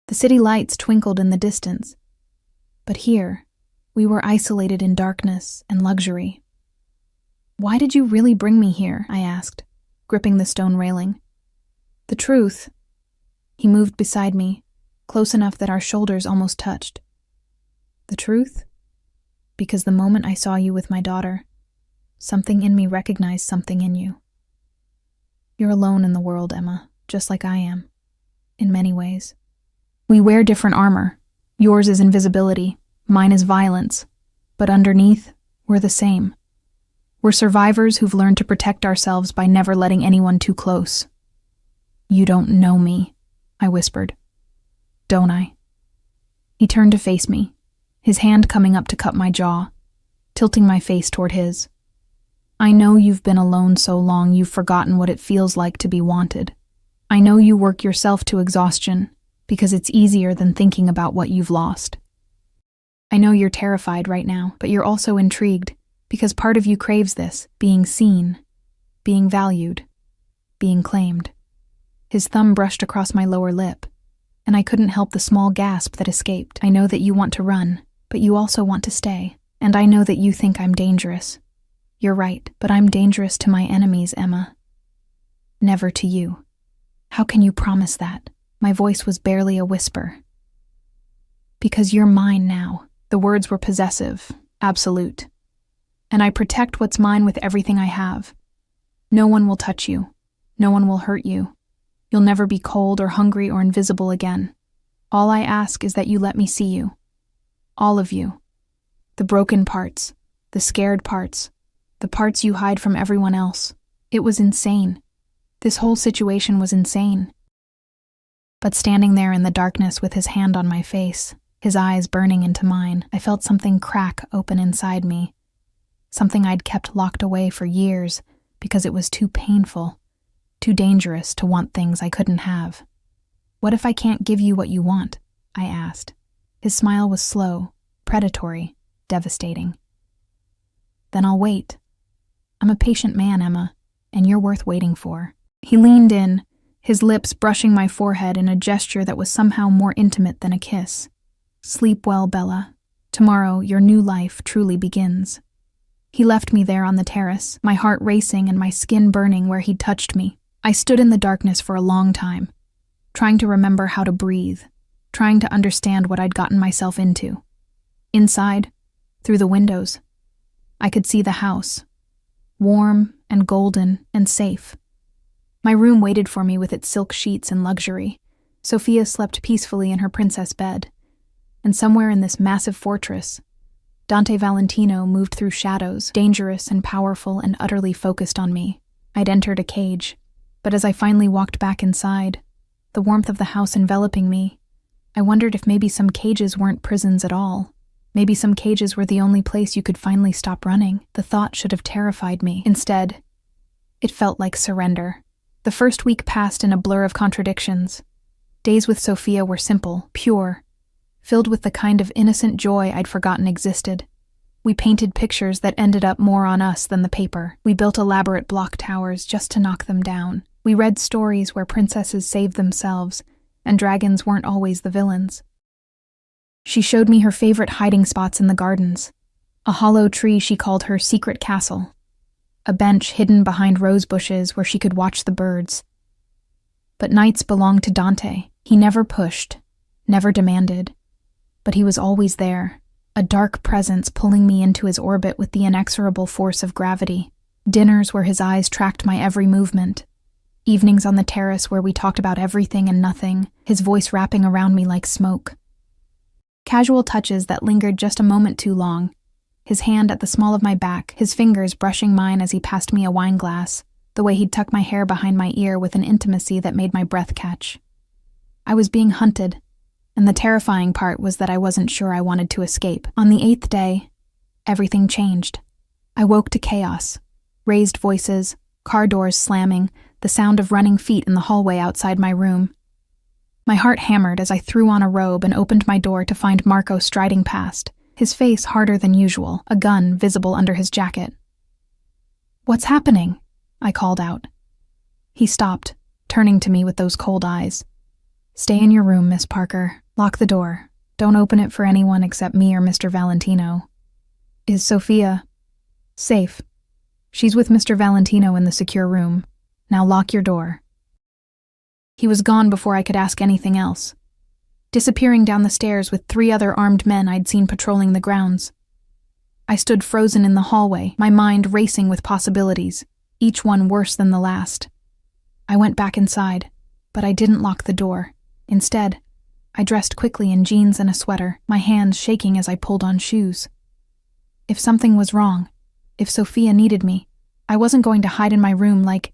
The city lights twinkled in the distance, but here, we were isolated in darkness and luxury. Why did you really bring me here? I asked, gripping the stone railing. The truth. He moved beside me, close enough that our shoulders almost touched. The truth? Because the moment I saw you with my daughter, something in me recognized something in you. You're alone in the world, Emma, just like I am, in many ways. We wear different armor. Yours is invisibility, mine is violence, but underneath, we're the same. We're survivors who've learned to protect ourselves by never letting anyone too close. You don't know me, I whispered. Don't I? He turned to face me, his hand coming up to cup my jaw, tilting my face toward his. I know you've been alone so long you've forgotten what it feels like to be wanted. I know you work yourself to exhaustion because it's easier than thinking about what you've lost. I know you're terrified right now, but you're also intrigued because part of you craves this, being seen, being valued, being claimed. His thumb brushed across my lower lip, and I couldn't help the small gasp that escaped. I know that you want to run, but you also want to stay, and I know that you think I'm dangerous. You're right, but I'm dangerous to my enemies, Emma. Never to you. How can you promise that? My voice was barely a whisper. Because you're mine now. The words were possessive, absolute. And I protect what's mine with everything I have. No one will touch you. No one will hurt you. You'll never be cold or hungry or invisible again. All I ask is that you let me see you. All of you. The broken parts, the scared parts, the parts you hide from everyone else. It was insane. This whole situation was insane. But standing there in the darkness with his hand on my face, his eyes burning into mine. I felt something crack open inside me, something I'd kept locked away for years because it was too painful, too dangerous to want things I couldn't have. "What if I can't give you what you want?" I asked. His smile was slow, predatory, devastating. "Then I'll wait. I'm a patient man, Emma, and you're worth waiting for." He leaned in, his lips brushing my forehead in a gesture that was somehow more intimate than a kiss. "Sleep well, Bella. Tomorrow, your new life truly begins." He left me there on the terrace, my heart racing and my skin burning where he'd touched me. I stood in the darkness for a long time, trying to remember how to breathe, trying to understand what I'd gotten myself into. Inside, through the windows, I could see the house, warm and golden and safe. My room waited for me with its silk sheets and luxury. Sophia slept peacefully in her princess bed. And somewhere in this massive fortress, Dante Valentino moved through shadows, dangerous and powerful and utterly focused on me. I'd entered a cage, but as I finally walked back inside, the warmth of the house enveloping me, I wondered if maybe some cages weren't prisons at all. Maybe some cages were the only place you could finally stop running. The thought should have terrified me. Instead, it felt like surrender. The first week passed in a blur of contradictions. Days with Sophia were simple, pure, filled with the kind of innocent joy I'd forgotten existed. We painted pictures that ended up more on us than the paper. We built elaborate block towers just to knock them down. We read stories where princesses saved themselves, and dragons weren't always the villains. She showed me her favorite hiding spots in the gardens. A hollow tree she called her secret castle. A bench hidden behind rose bushes where she could watch the birds. But nights belonged to Dante. He never pushed, never demanded. But he was always there, a dark presence pulling me into his orbit with the inexorable force of gravity. Dinners where his eyes tracked my every movement. Evenings on the terrace where we talked about everything and nothing, his voice wrapping around me like smoke. Casual touches that lingered just a moment too long. His hand at the small of my back, his fingers brushing mine as he passed me a wine glass, the way he'd tuck my hair behind my ear with an intimacy that made my breath catch. I was being hunted, and the terrifying part was that I wasn't sure I wanted to escape. On the 8th day, everything changed. I woke to chaos. Raised voices, car doors slamming, the sound of running feet in the hallway outside my room. My heart hammered as I threw on a robe and opened my door to find Marco striding past, his face harder than usual, a gun visible under his jacket. "What's happening?" I called out. He stopped, turning to me with those cold eyes. "Stay in your room, Miss Parker. Lock the door. Don't open it for anyone except me or Mr. Valentino." "Is Sophia safe?" "She's with Mr. Valentino in the secure room. Now lock your door." He was gone before I could ask anything else, disappearing down the stairs with 3 other armed men I'd seen patrolling the grounds. I stood frozen in the hallway, my mind racing with possibilities, each one worse than the last. I went back inside, but I didn't lock the door. Instead, I dressed quickly in jeans and a sweater, my hands shaking as I pulled on shoes. If something was wrong, if Sophia needed me, I wasn't going to hide in my room like...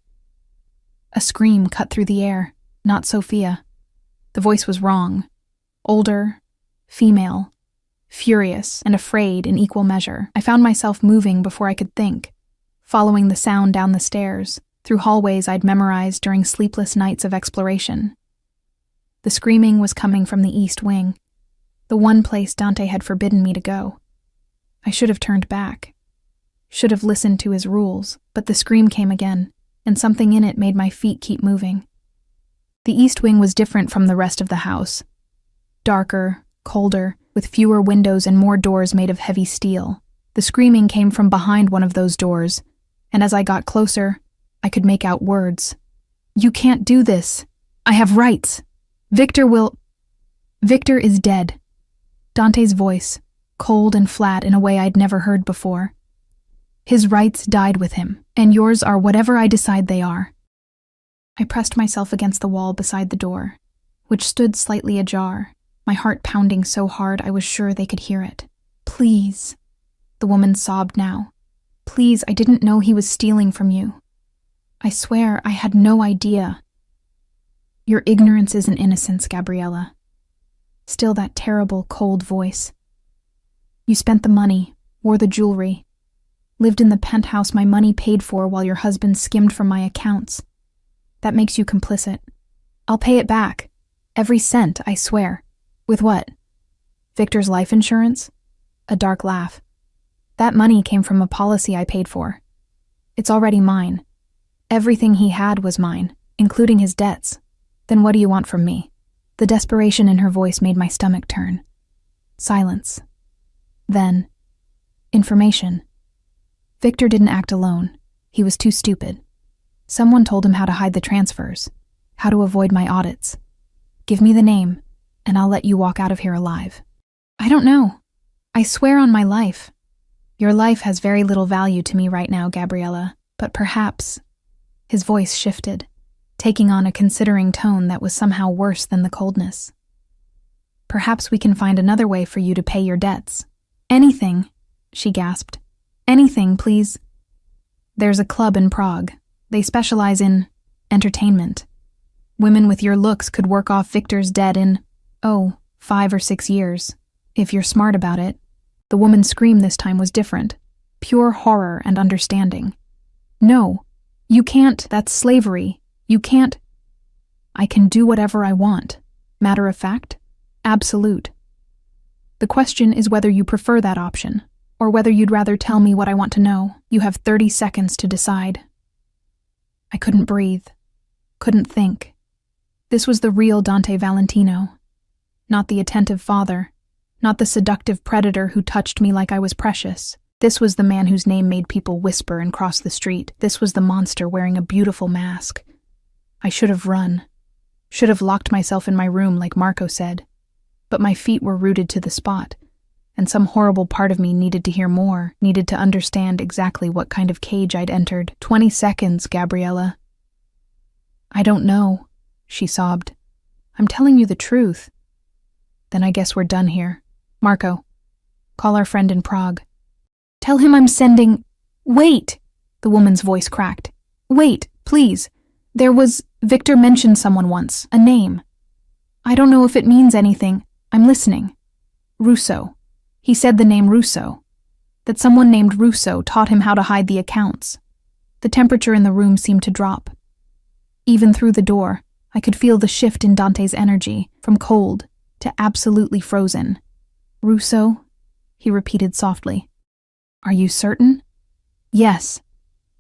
A scream cut through the air, not Sophia. The voice was wrong. Older, female, furious, and afraid in equal measure. I found myself moving before I could think, following the sound down the stairs, through hallways I'd memorized during sleepless nights of exploration. The screaming was coming from the East Wing, the one place Dante had forbidden me to go. I should have turned back, should have listened to his rules, but the scream came again, and something in it made my feet keep moving. The East Wing was different from the rest of the house. Darker, colder, with fewer windows and more doors made of heavy steel. The screaming came from behind one of those doors, and as I got closer, I could make out words. "You can't do this. I have rights. Victor is dead." Dante's voice, cold and flat in a way I'd never heard before. "His rights died with him, and yours are whatever I decide they are." I pressed myself against the wall beside the door, which stood slightly ajar, my heart pounding so hard I was sure they could hear it. "Please," the woman sobbed now. "Please, I didn't know he was stealing from you. I swear I had no idea." "Your ignorance isn't innocence, Gabriella. Still that terrible, cold voice. You spent the money, wore the jewelry, lived in the penthouse my money paid for while your husband skimmed from my accounts. That makes you complicit. I'll pay it back. Every cent, I swear. With what? Victor's life insurance? A dark laugh. That money came from a policy I paid for. It's already mine. Everything he had was mine, including his debts. Then what do you want from me? The desperation in her voice made my stomach turn. Silence. Then, information. Victor didn't act alone. He was too stupid. Someone told him how to hide the transfers, how to avoid my audits. Give me the name, and I'll let you walk out of here alive. I don't know. I swear on my life. Your life has very little value to me right now, Gabriella, but perhaps... His voice shifted, taking on a considering tone that was somehow worse than the coldness. Perhaps we can find another way for you to pay your debts. Anything, she gasped. Anything, please. There's a club in Prague. They specialize in entertainment. Women with your looks could work off Victor's debt in, 5 or 6 years. If you're smart about it. The woman's scream this time was different. Pure horror and understanding. No, you can't, that's slavery. You can't. I can do whatever I want. Matter of fact, absolute. The question is whether you prefer that option, or whether you'd rather tell me what I want to know. You have 30 seconds to decide. I couldn't breathe, couldn't think. This was the real Dante Valentino, not the attentive father, not the seductive predator who touched me like I was precious. This was the man whose name made people whisper and cross the street. This was the monster wearing a beautiful mask. I should have run, should have locked myself in my room like Marco said, but my feet were rooted to the spot, and some horrible part of me needed to hear more, needed to understand exactly what kind of cage I'd entered. 20 seconds, Gabriella. I don't know, she sobbed. I'm telling you the truth. Then I guess we're done here. Marco, call our friend in Prague. Tell him I'm sending... Wait! The woman's voice cracked. Wait, please. Victor mentioned someone once, a name. I don't know if it means anything. I'm listening. Russo. He said the name Russo. That someone named Russo taught him how to hide the accounts. The temperature in the room seemed to drop. Even through the door, I could feel the shift in Dante's energy, from cold to absolutely frozen. Russo? He repeated softly. Are you certain? Yes.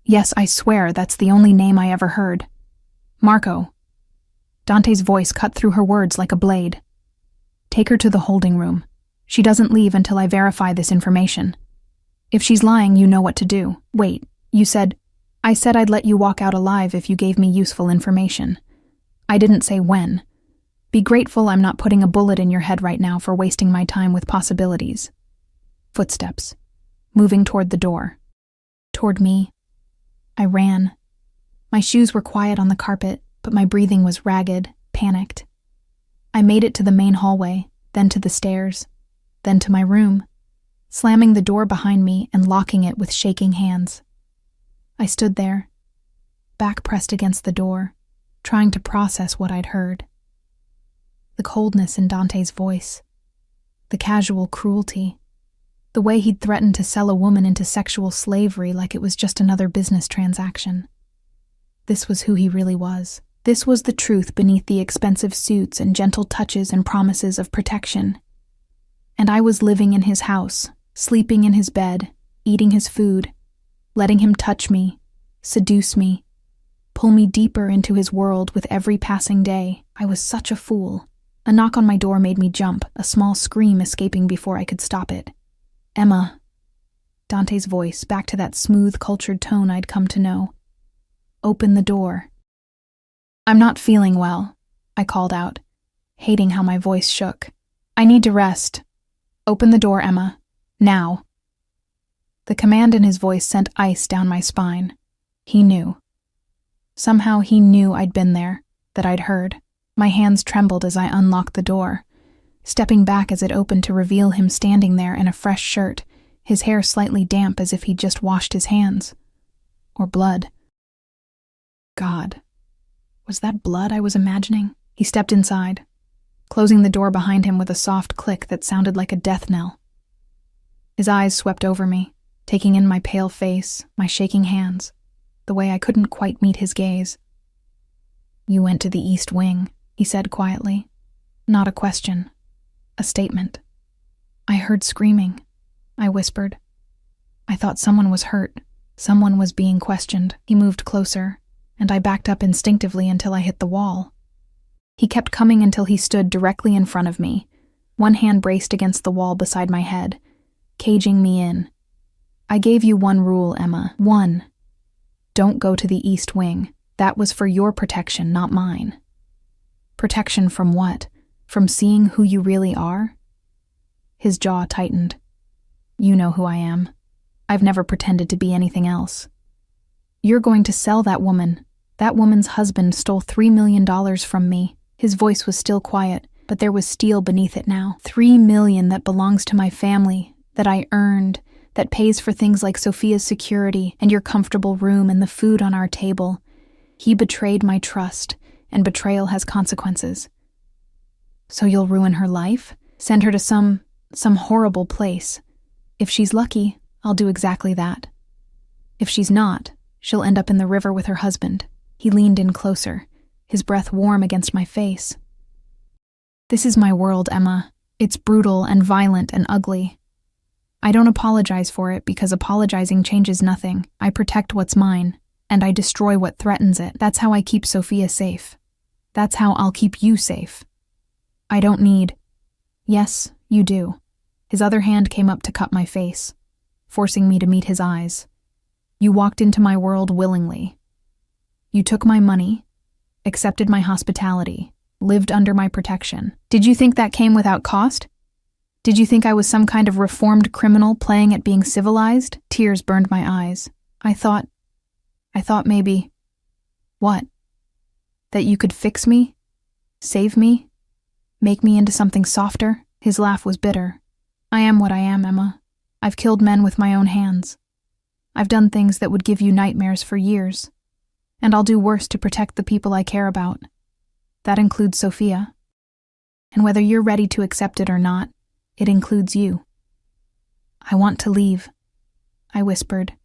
Yes, I swear that's the only name I ever heard. Marco. Dante's voice cut through her words like a blade. Take her to the holding room. She doesn't leave until I verify this information. If she's lying, you know what to do. Wait, you said... I said I'd let you walk out alive if you gave me useful information. I didn't say when. Be grateful I'm not putting a bullet in your head right now for wasting my time with possibilities. Footsteps. Moving toward the door. Toward me. I ran. My shoes were quiet on the carpet, but my breathing was ragged, panicked. I made it to the main hallway, then to the stairs, then to my room, slamming the door behind me and locking it with shaking hands. I stood there, back pressed against the door, trying to process what I'd heard. The coldness in Dante's voice, the casual cruelty, the way he'd threatened to sell a woman into sexual slavery like it was just another business transaction. This was who he really was. This was the truth beneath the expensive suits and gentle touches and promises of protection. And I was living in his house, sleeping in his bed, eating his food, letting him touch me, seduce me, pull me deeper into his world with every passing day. I was such a fool. A knock on my door made me jump, a small scream escaping before I could stop it. Emma. Dante's voice, back to that smooth, cultured tone I'd come to know. Open the door. I'm not feeling well, I called out, hating how my voice shook. I need to rest. Open the door, Emma. Now. The command in his voice sent ice down my spine. He knew. Somehow he knew I'd been there, that I'd heard. My hands trembled as I unlocked the door, stepping back as it opened to reveal him standing there in a fresh shirt, his hair slightly damp as if he'd just washed his hands. Or blood. God. Was that blood I was imagining? He stepped inside, closing the door behind him with a soft click that sounded like a death knell. His eyes swept over me, taking in my pale face, my shaking hands, the way I couldn't quite meet his gaze. "You went to the East Wing," he said quietly. Not a question, a statement. "I heard screaming," I whispered. "I thought someone was hurt. Someone was being questioned." He moved closer, and I backed up instinctively until I hit the wall. He kept coming until he stood directly in front of me, one hand braced against the wall beside my head, caging me in. "I gave you one rule, Emma. One. Don't go to the East Wing. That was for your protection, not mine." "Protection from what? From seeing who you really are?" His jaw tightened. "You know who I am. I've never pretended to be anything else. You're going to sell that woman. That woman's husband stole $3 million from me." His voice was still quiet, but there was steel beneath it now. $3 million that belongs to my family, that I earned, that pays for things like Sophia's security and your comfortable room and the food on our table. He betrayed my trust, and betrayal has consequences. "So you'll ruin her life? Send her to some horrible place. If she's lucky, I'll do exactly that. If she's not, she'll end up in the river with her husband." He leaned in closer, his breath warm against my face. "This is my world, Emma. It's brutal and violent and ugly. I don't apologize for it because apologizing changes nothing. I protect what's mine, and I destroy what threatens it. That's how I keep Sophia safe. That's how I'll keep you safe. I don't need—" "Yes, you do." His other hand came up to cup my face, forcing me to meet his eyes. "You walked into my world willingly. You took my money, accepted my hospitality, lived under my protection. Did you think that came without cost? Did you think I was some kind of reformed criminal playing at being civilized?" Tears burned my eyes. I thought maybe— What? That you could fix me? Save me? Make me into something softer? His laugh was bitter. "I am what I am, Emma. I've killed men with my own hands. I've done things that would give you nightmares for years. And I'll do worse to protect the people I care about. That includes Sophia. And whether you're ready to accept it or not, it includes you." "I want to leave," I whispered.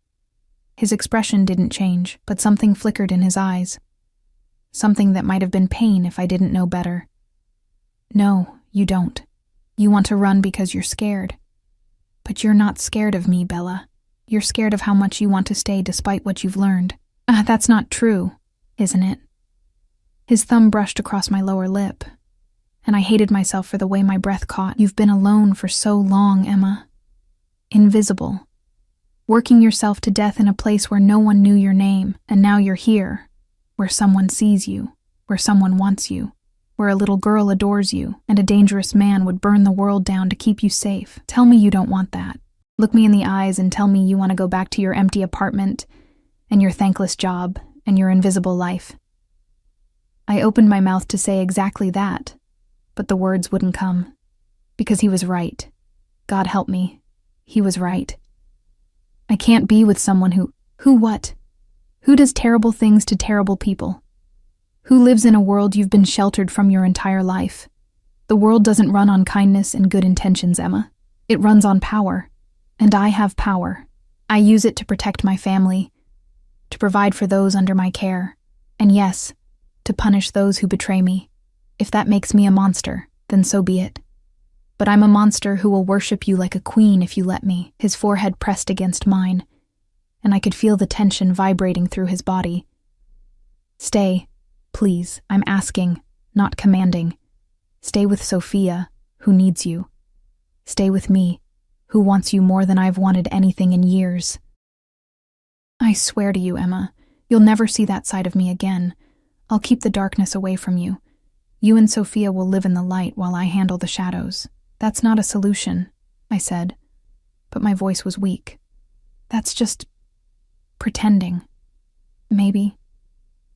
His expression didn't change, but something flickered in his eyes. Something that might have been pain if I didn't know better. "No, you don't. You want to run because you're scared. But you're not scared of me, Bella. You're scared of how much you want to stay despite what you've learned." That's not true, isn't it?" His thumb brushed across my lower lip, and I hated myself for the way my breath caught. "You've been alone for so long, Emma. Invisible. Working yourself to death in a place where no one knew your name, and now you're here, where someone sees you, where someone wants you, where a little girl adores you, and a dangerous man would burn the world down to keep you safe. Tell me you don't want that. Look me in the eyes and tell me you want to go back to your empty apartment, and your thankless job, and your invisible life." I opened my mouth to say exactly that, but the words wouldn't come. Because he was right. God help me. He was right. I can't be with someone who what? Who does terrible things to terrible people? Who lives in a world you've been sheltered from your entire life? The world doesn't run on kindness and good intentions, Emma. It runs on power. And I have power. I use it to protect my family, to provide for those under my care, and yes, to punish those who betray me. If that makes me a monster, then so be it. But I'm a monster who will worship you like a queen if you let me." His forehead pressed against mine, and I could feel the tension vibrating through his body. "Stay, please. I'm asking, not commanding. Stay with Sophia, who needs you. Stay with me, who wants you more than I've wanted anything in years. I swear to you, Emma, you'll never see that side of me again. I'll keep the darkness away from you. You and Sophia will live in the light while I handle the shadows." "That's not a solution," I said, but my voice was weak. "That's just pretending. Maybe.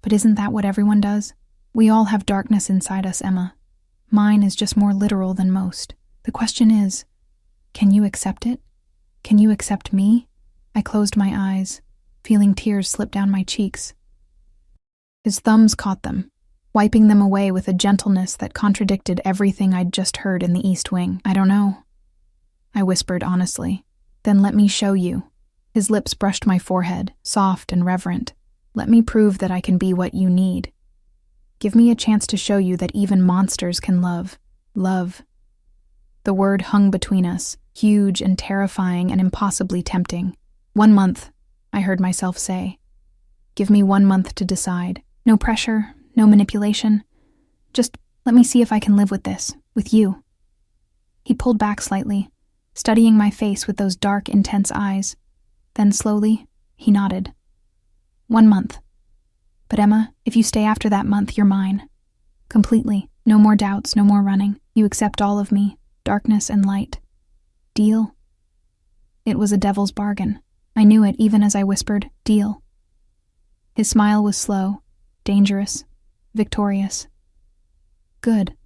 But isn't that what everyone does? We all have darkness inside us, Emma. Mine is just more literal than most. The question is, can you accept it? Can you accept me?" I closed my eyes, feeling tears slip down my cheeks. His thumbs caught them, wiping them away with a gentleness that contradicted everything I'd just heard in the East Wing. "I don't know," I whispered honestly. "Then let me show you." His lips brushed my forehead, soft and reverent. "Let me prove that I can be what you need. Give me a chance to show you that even monsters can love. Love." The word hung between us, huge and terrifying and impossibly tempting. "1 month," I heard myself say. "Give me 1 month to decide. No pressure, no manipulation. Just let me see if I can live with this, with you." He pulled back slightly, studying my face with those dark, intense eyes. Then slowly, he nodded. 1 month. But Emma, if you stay after that month, you're mine. Completely. No more doubts, no more running. You accept all of me, darkness and light. Deal? It was a devil's bargain. I knew it even as I whispered, "Deal." His smile was slow, dangerous, victorious. "Good.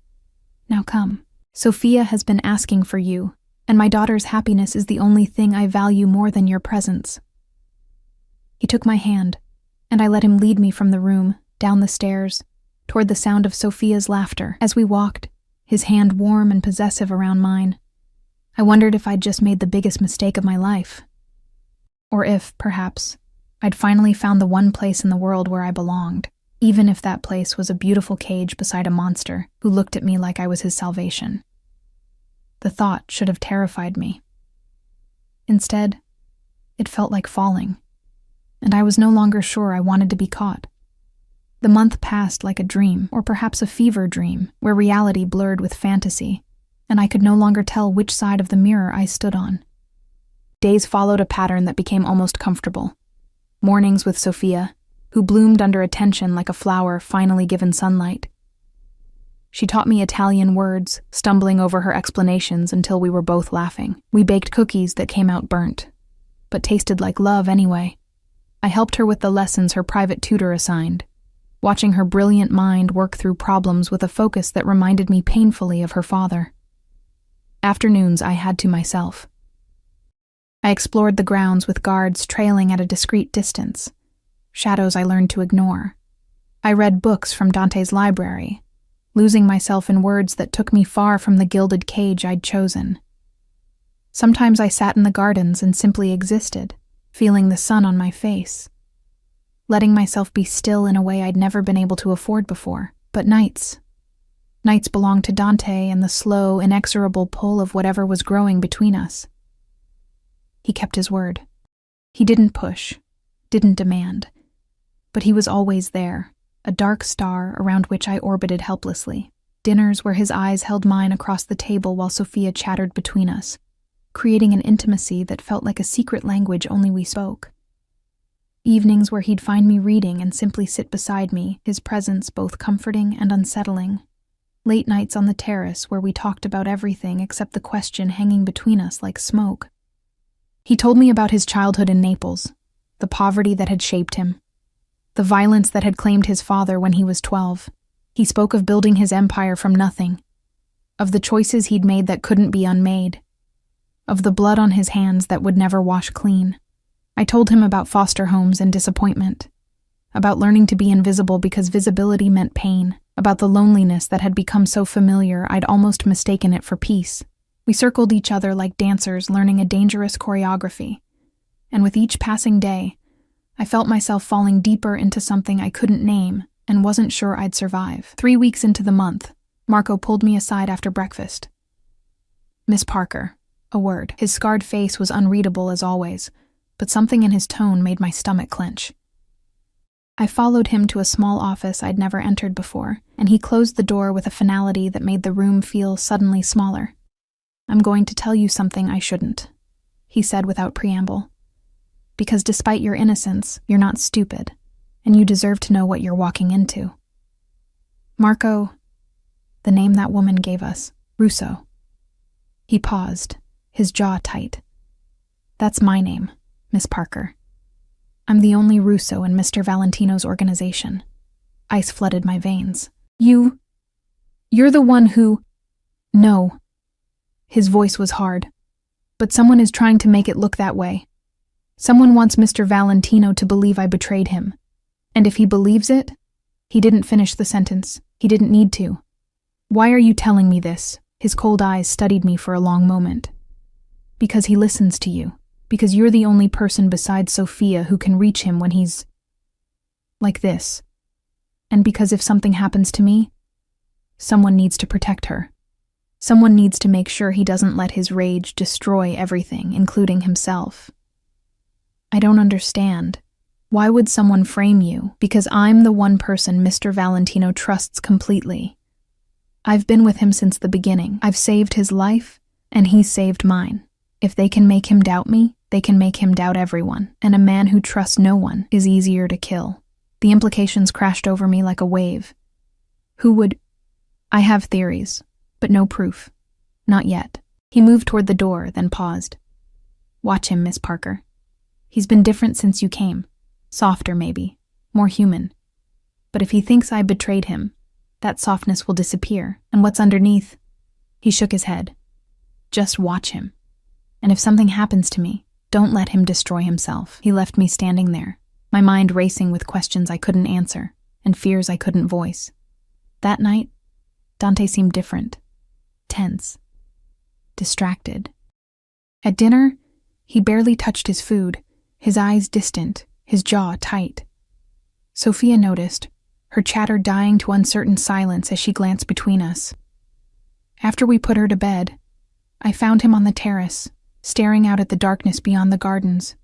Now come. Sophia has been asking for you, and my daughter's happiness is the only thing I value more than your presence." He took my hand, and I let him lead me from the room, down the stairs, toward the sound of Sophia's laughter. As we walked, his hand warm and possessive around mine, I wondered if I'd just made the biggest mistake of my life. Or if, perhaps, I'd finally found the one place in the world where I belonged, even if that place was a beautiful cage beside a monster who looked at me like I was his salvation. The thought should have terrified me. Instead, it felt like falling, and I was no longer sure I wanted to be caught. The month passed like a dream, or perhaps a fever dream, where reality blurred with fantasy, and I could no longer tell which side of the mirror I stood on. Days followed a pattern that became almost comfortable. Mornings with Sophia, who bloomed under attention like a flower finally given sunlight. She taught me Italian words, stumbling over her explanations until we were both laughing. We baked cookies that came out burnt, but tasted like love anyway. I helped her with the lessons her private tutor assigned, watching her brilliant mind work through problems with a focus that reminded me painfully of her father. Afternoons I had to myself. I explored the grounds with guards trailing at a discreet distance, shadows I learned to ignore. I read books from Dante's library, losing myself in words that took me far from the gilded cage I'd chosen. Sometimes I sat in the gardens and simply existed, feeling the sun on my face, letting myself be still in a way I'd never been able to afford before. But nights belonged to Dante and the slow, inexorable pull of whatever was growing between us. He kept his word. He didn't push, didn't demand, but he was always there, a dark star around which I orbited helplessly. Dinners where his eyes held mine across the table while Sophia chattered between us, creating an intimacy that felt like a secret language only we spoke. Evenings where he'd find me reading and simply sit beside me, his presence both comforting and unsettling. Late nights on the terrace where we talked about everything except the question hanging between us like smoke. He told me about his childhood in Naples, the poverty that had shaped him, the violence that had claimed his father when he was 12. He spoke of building his empire from nothing, of the choices he'd made that couldn't be unmade, of the blood on his hands that would never wash clean. I told him about foster homes and disappointment, about learning to be invisible because visibility meant pain, about the loneliness that had become so familiar I'd almost mistaken it for peace. We circled each other like dancers learning a dangerous choreography, and with each passing day, I felt myself falling deeper into something I couldn't name and wasn't sure I'd survive. 3 weeks into the month, Marco pulled me aside after breakfast. "Miss Parker," a word. His scarred face was unreadable as always, but something in his tone made my stomach clench. I followed him to a small office I'd never entered before, and he closed the door with a finality that made the room feel suddenly smaller. "I'm going to tell you something I shouldn't," he said without preamble. "Because despite your innocence, you're not stupid, and you deserve to know what you're walking into." Marco, the name that woman gave us, Russo. He paused, his jaw tight. "That's my name, Miss Parker. I'm the only Russo in Mr. Valentino's organization." Ice flooded my veins. You're the one who... No. His voice was hard. "But someone is trying to make it look that way. Someone wants Mr. Valentino to believe I betrayed him. And if he believes it, He didn't finish the sentence. He didn't need to. Why are you telling me this? His cold eyes studied me for a long moment. Because he listens to you. Because you're the only person besides Sophia who can reach him when he's like this. And because if something happens to me, someone needs to protect her. Someone needs to make sure he doesn't let his rage destroy everything, including himself. I don't understand. Why would someone frame you? Because I'm the one person Mr. Valentino trusts completely. I've been with him since the beginning. I've saved his life, and he's saved mine. If they can make him doubt me, they can make him doubt everyone. And a man who trusts no one is easier to kill. The implications crashed over me like a wave. Who would... I have theories, but no proof. Not yet. He moved toward the door, then paused. Watch him, Miss Parker. He's been different since you came. Softer, maybe. More human. But if he thinks I betrayed him, that softness will disappear. And what's underneath? He shook his head. Just watch him. And if something happens to me, don't let him destroy himself. He left me standing there, my mind racing with questions I couldn't answer and fears I couldn't voice. That night, Dante seemed different. Tense. Distracted. At dinner, he barely touched his food, his eyes distant, his jaw tight. Sophia noticed, her chatter dying to uncertain silence as she glanced between us. After we put her to bed, I found him on the terrace, staring out at the darkness beyond the gardens,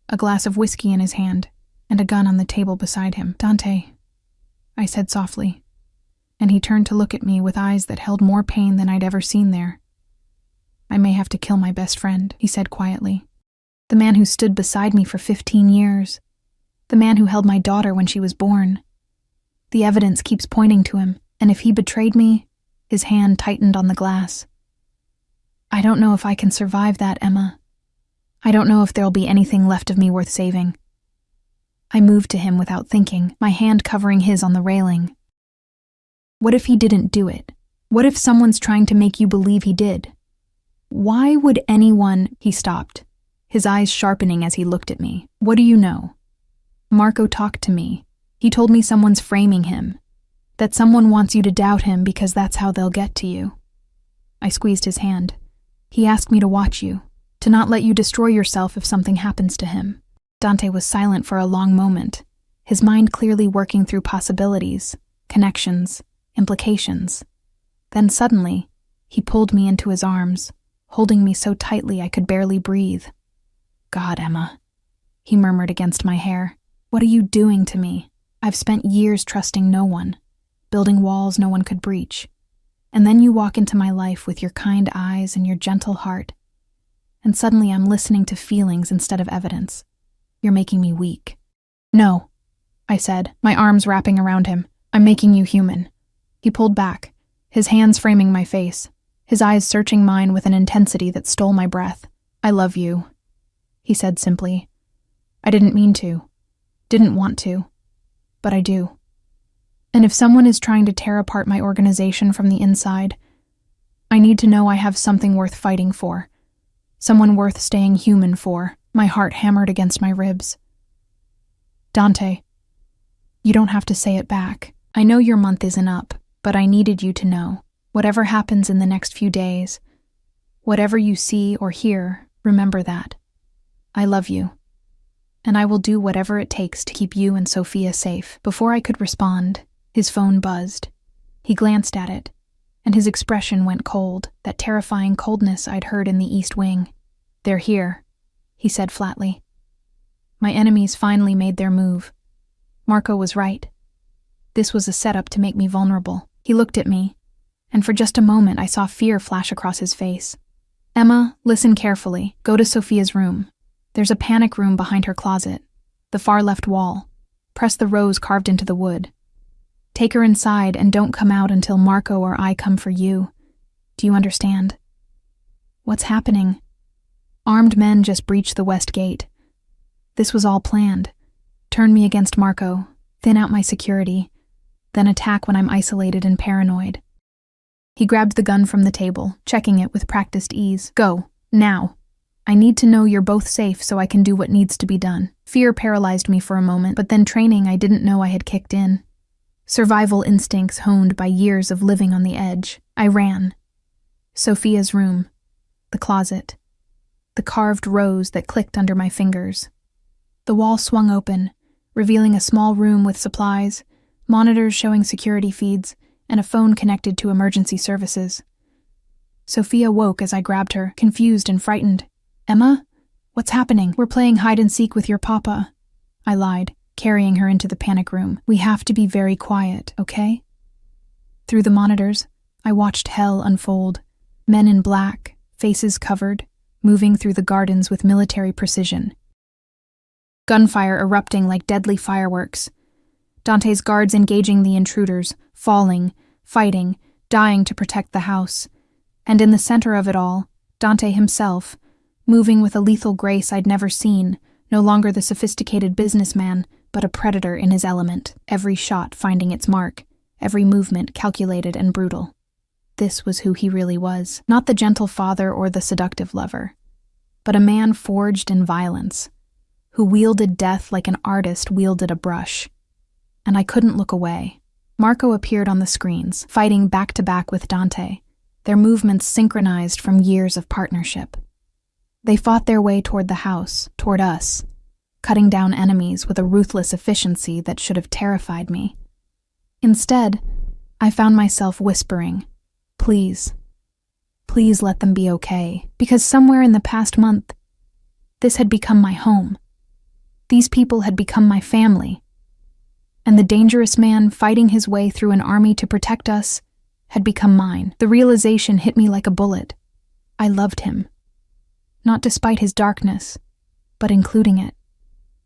a glass of whiskey in his hand, and a gun on the table beside him. Dante, I said softly, and he turned to look at me with eyes that held more pain than I'd ever seen there. I may have to kill my best friend, he said quietly. The man who stood beside me for 15 years. The man who held my daughter when she was born. The evidence keeps pointing to him, and if he betrayed me, his hand tightened on the glass. I don't know if I can survive that, Emma. I don't know if there'll be anything left of me worth saving. I moved to him without thinking, my hand covering his on the railing. What if he didn't do it? What if someone's trying to make you believe he did? Why would anyone... He stopped, his eyes sharpening as he looked at me. What do you know? Marco talked to me. He told me someone's framing him. That someone wants you to doubt him because that's how they'll get to you. I squeezed his hand. He asked me to watch you, to not let you destroy yourself if something happens to him. Dante was silent for a long moment, his mind clearly working through possibilities, connections, implications. Then suddenly, he pulled me into his arms, holding me so tightly I could barely breathe. God, Emma, he murmured against my hair. What are you doing to me? I've spent years trusting no one, building walls no one could breach. And then you walk into my life with your kind eyes and your gentle heart. And suddenly I'm listening to feelings instead of evidence. You're making me weak. No, I said, my arms wrapping around him. I'm making you human. He pulled back, his hands framing my face, his eyes searching mine with an intensity that stole my breath. I love you, he said simply. I didn't mean to, didn't want to, but I do. And if someone is trying to tear apart my organization from the inside, I need to know I have something worth fighting for, someone worth staying human for. My heart hammered against my ribs. Dante, you don't have to say it back. I know your month isn't up, but I needed you to know. Whatever happens in the next few days, whatever you see or hear, remember that. I love you. And I will do whatever it takes to keep you and Sophia safe. Before I could respond, his phone buzzed. He glanced at it, and his expression went cold, that terrifying coldness I'd heard in the East Wing. They're here, he said flatly. My enemies finally made their move. Marco was right. This was a setup to make me vulnerable. He looked at me, and for just a moment I saw fear flash across his face. Emma, listen carefully. Go to Sophia's room. There's a panic room behind her closet, the far left wall. Press the rose carved into the wood. Take her inside and don't come out until Marco or I come for you. Do you understand? What's happening? Armed men just breached the west gate. This was all planned. Turn me against Marco, thin out my security, then attack when I'm isolated and paranoid. He grabbed the gun from the table, checking it with practiced ease. Go, now. I need to know you're both safe so I can do what needs to be done. Fear paralyzed me for a moment, but then training I didn't know I had kicked in. Survival instincts honed by years of living on the edge. I ran. Sophia's room. The closet. The carved rose that clicked under my fingers. The wall swung open, revealing a small room with supplies, monitors showing security feeds, and a phone connected to emergency services. Sophia woke as I grabbed her, confused and frightened. "Emma? What's happening?" "We're playing hide-and-seek with your papa," I lied, carrying her into the panic room. "We have to be very quiet, okay?" Through the monitors, I watched hell unfold. Men in black, faces covered, moving through the gardens with military precision. Gunfire erupting like deadly fireworks. Dante's guards engaging the intruders, falling, fighting, dying to protect the house. And in the center of it all, Dante himself, moving with a lethal grace I'd never seen, no longer the sophisticated businessman, but a predator in his element, every shot finding its mark, every movement calculated and brutal. This was who he really was, not the gentle father or the seductive lover, but a man forged in violence, who wielded death like an artist wielded a brush. And I couldn't look away. Marco appeared on the screens, fighting back-to-back with Dante, their movements synchronized from years of partnership. They fought their way toward the house, toward us, cutting down enemies with a ruthless efficiency that should have terrified me. Instead, I found myself whispering, "Please, please let them be okay," because somewhere in the past month, this had become my home. These people had become my family. And the dangerous man fighting his way through an army to protect us had become mine. The realization hit me like a bullet. I loved him. Not despite his darkness, but including it.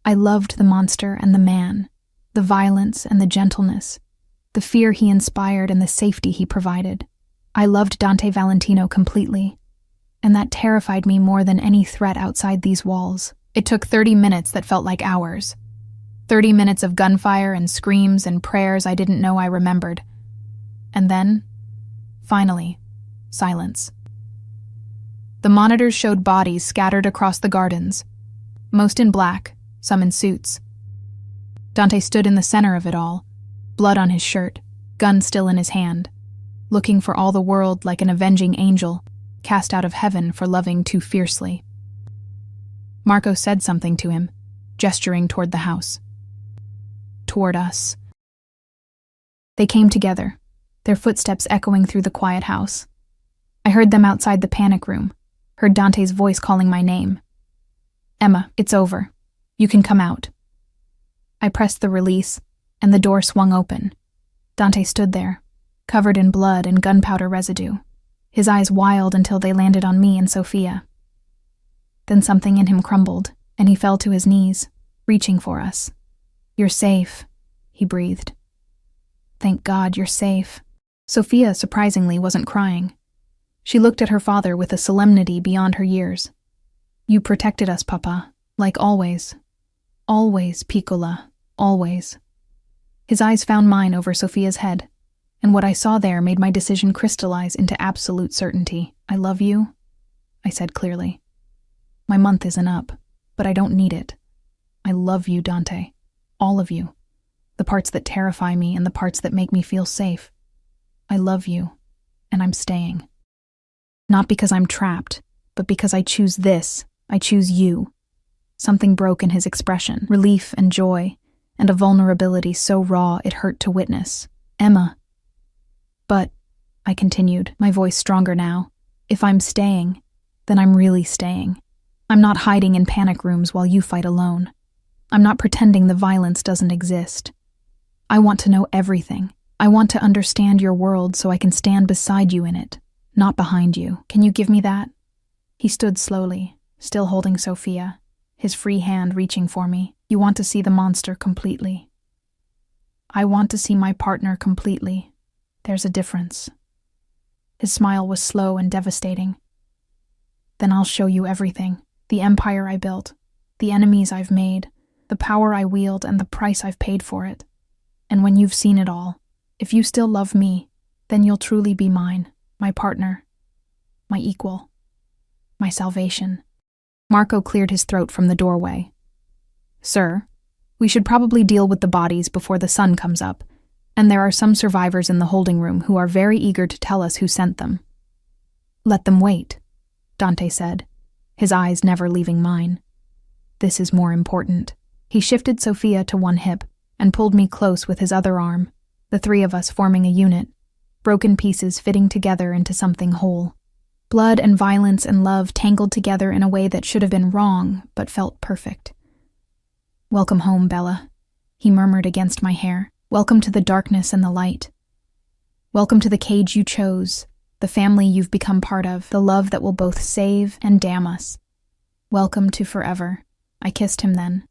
I loved the monster and the man, the violence and the gentleness, the fear he inspired and the safety he provided. I loved Dante Valentino completely, and that terrified me more than any threat outside these walls. It took 30 minutes that felt like hours. 30 minutes of gunfire and screams and prayers I didn't know I remembered. And then, finally, silence. The monitors showed bodies scattered across the gardens, most in black, some in suits. Dante stood in the center of it all, blood on his shirt, gun still in his hand, looking for all the world like an avenging angel, cast out of heaven for loving too fiercely. Marco said something to him, gesturing toward the house. Toward us. They came together, their footsteps echoing through the quiet house. I heard them outside the panic room, heard Dante's voice calling my name. "Emma, it's over. You can come out." I pressed the release, and the door swung open. Dante stood there, covered in blood and gunpowder residue, his eyes wild until they landed on me and Sophia. Then something in him crumbled, and he fell to his knees, reaching for us. "You're safe," he breathed. "Thank God you're safe." Sophia, surprisingly, wasn't crying. She looked at her father with a solemnity beyond her years. "You protected us, Papa, like always. Always, Piccola, always." His eyes found mine over Sophia's head, and what I saw there made my decision crystallize into absolute certainty. "I love you," I said clearly. "My month isn't up, but I don't need it. I love you, Dante. All of you. The parts that terrify me and the parts that make me feel safe. I love you, and I'm staying. Not because I'm trapped, but because I choose this. I choose you." Something broke in his expression, relief and joy, and a vulnerability so raw it hurt to witness. "Emma." "But," I continued, my voice stronger now, "if I'm staying, then I'm really staying. I'm not hiding in panic rooms while you fight alone. I'm not pretending the violence doesn't exist. I want to know everything. I want to understand your world so I can stand beside you in it, not behind you. Can you give me that?" He stood slowly, still holding Sophia, his free hand reaching for me. "You want to see the monster completely. I want to see my partner completely. There's a difference." His smile was slow and devastating. "Then I'll show you everything. The empire I built, the enemies I've made, the power I wield, and the price I've paid for it. And when you've seen it all, if you still love me, then you'll truly be mine, my partner, my equal, my salvation." Marco cleared his throat from the doorway. "Sir, we should probably deal with the bodies before the sun comes up. And there are some survivors in the holding room who are very eager to tell us who sent them." "Let them wait," Dante said, his eyes never leaving mine. "This is more important." He shifted Sophia to one hip and pulled me close with his other arm, the three of us forming a unit, broken pieces fitting together into something whole. Blood and violence and love tangled together in a way that should have been wrong, but felt perfect. "Welcome home, Bella," he murmured against my hair. "Welcome to the darkness and the light. Welcome to the cage you chose, the family you've become part of, the love that will both save and damn us. Welcome to forever." I kissed him then,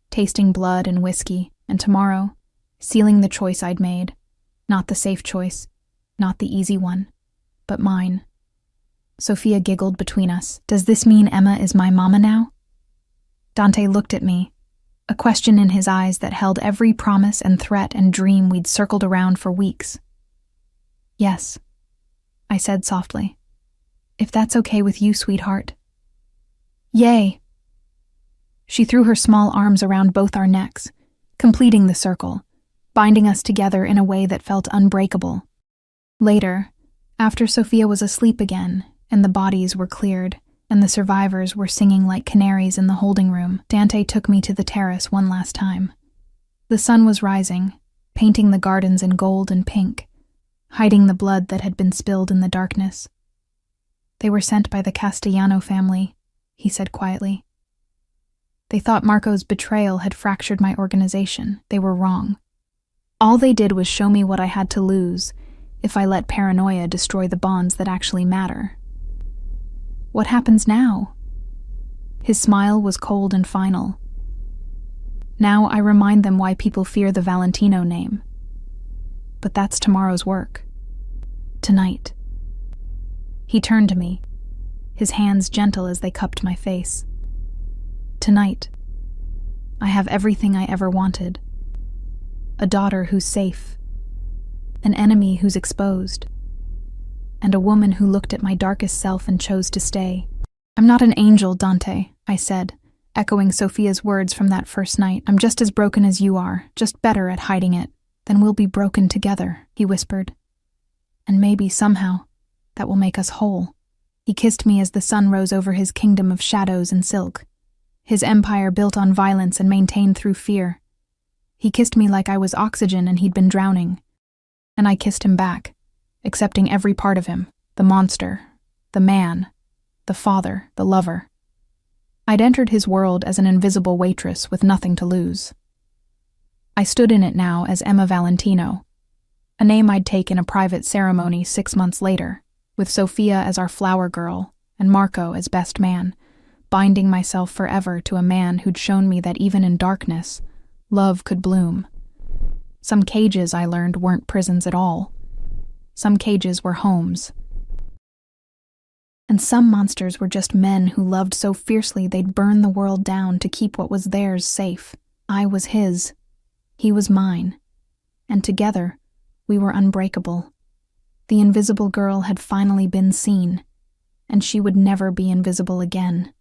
tasting blood and whiskey, and tomorrow, sealing the choice I'd made. Not the safe choice, not the easy one, but mine. Sophia giggled between us. "Does this mean Emma is my mama now?" Dante looked at me, a question in his eyes that held every promise and threat and dream we'd circled around for weeks. "Yes," I said softly. "If that's okay with you, sweetheart." "Yay!" She threw her small arms around both our necks, completing the circle, binding us together in a way that felt unbreakable. Later, after Sophia was asleep again, and the bodies were cleared, and the survivors were singing like canaries in the holding room, Dante took me to the terrace one last time. The sun was rising, painting the gardens in gold and pink, hiding the blood that had been spilled in the darkness. "They were sent by the Castellano family," he said quietly. "They thought Marco's betrayal had fractured my organization. They were wrong. All they did was show me what I had to lose if I let paranoia destroy the bonds that actually matter." "What happens now?" His smile was cold and final. "Now I remind them why people fear the Valentino name. But that's tomorrow's work. Tonight." He turned to me, his hands gentle as they cupped my face. "Tonight, I have everything I ever wanted. A daughter who's safe, an enemy who's exposed, and a woman who looked at my darkest self and chose to stay." "I'm not an angel, Dante," I said, echoing Sophia's words from that first night. "I'm just as broken as you are, just better at hiding it. Then we'll be broken together," he whispered. "And maybe, somehow, that will make us whole." He kissed me as the sun rose over his kingdom of shadows and silk, his empire built on violence and maintained through fear. He kissed me like I was oxygen and he'd been drowning. And I kissed him back, accepting every part of him, the monster, the man, the father, the lover. I'd entered his world as an invisible waitress with nothing to lose. I stood in it now as Emma Valentino, a name I'd take in a private ceremony 6 months later, with Sophia as our flower girl and Marco as best man, binding myself forever to a man who'd shown me that even in darkness, love could bloom. Some cages, I learned, weren't prisons at all. Some cages were homes. And some monsters were just men who loved so fiercely they'd burn the world down to keep what was theirs safe. I was his. He was mine. And together, we were unbreakable. The invisible girl had finally been seen, and she would never be invisible again.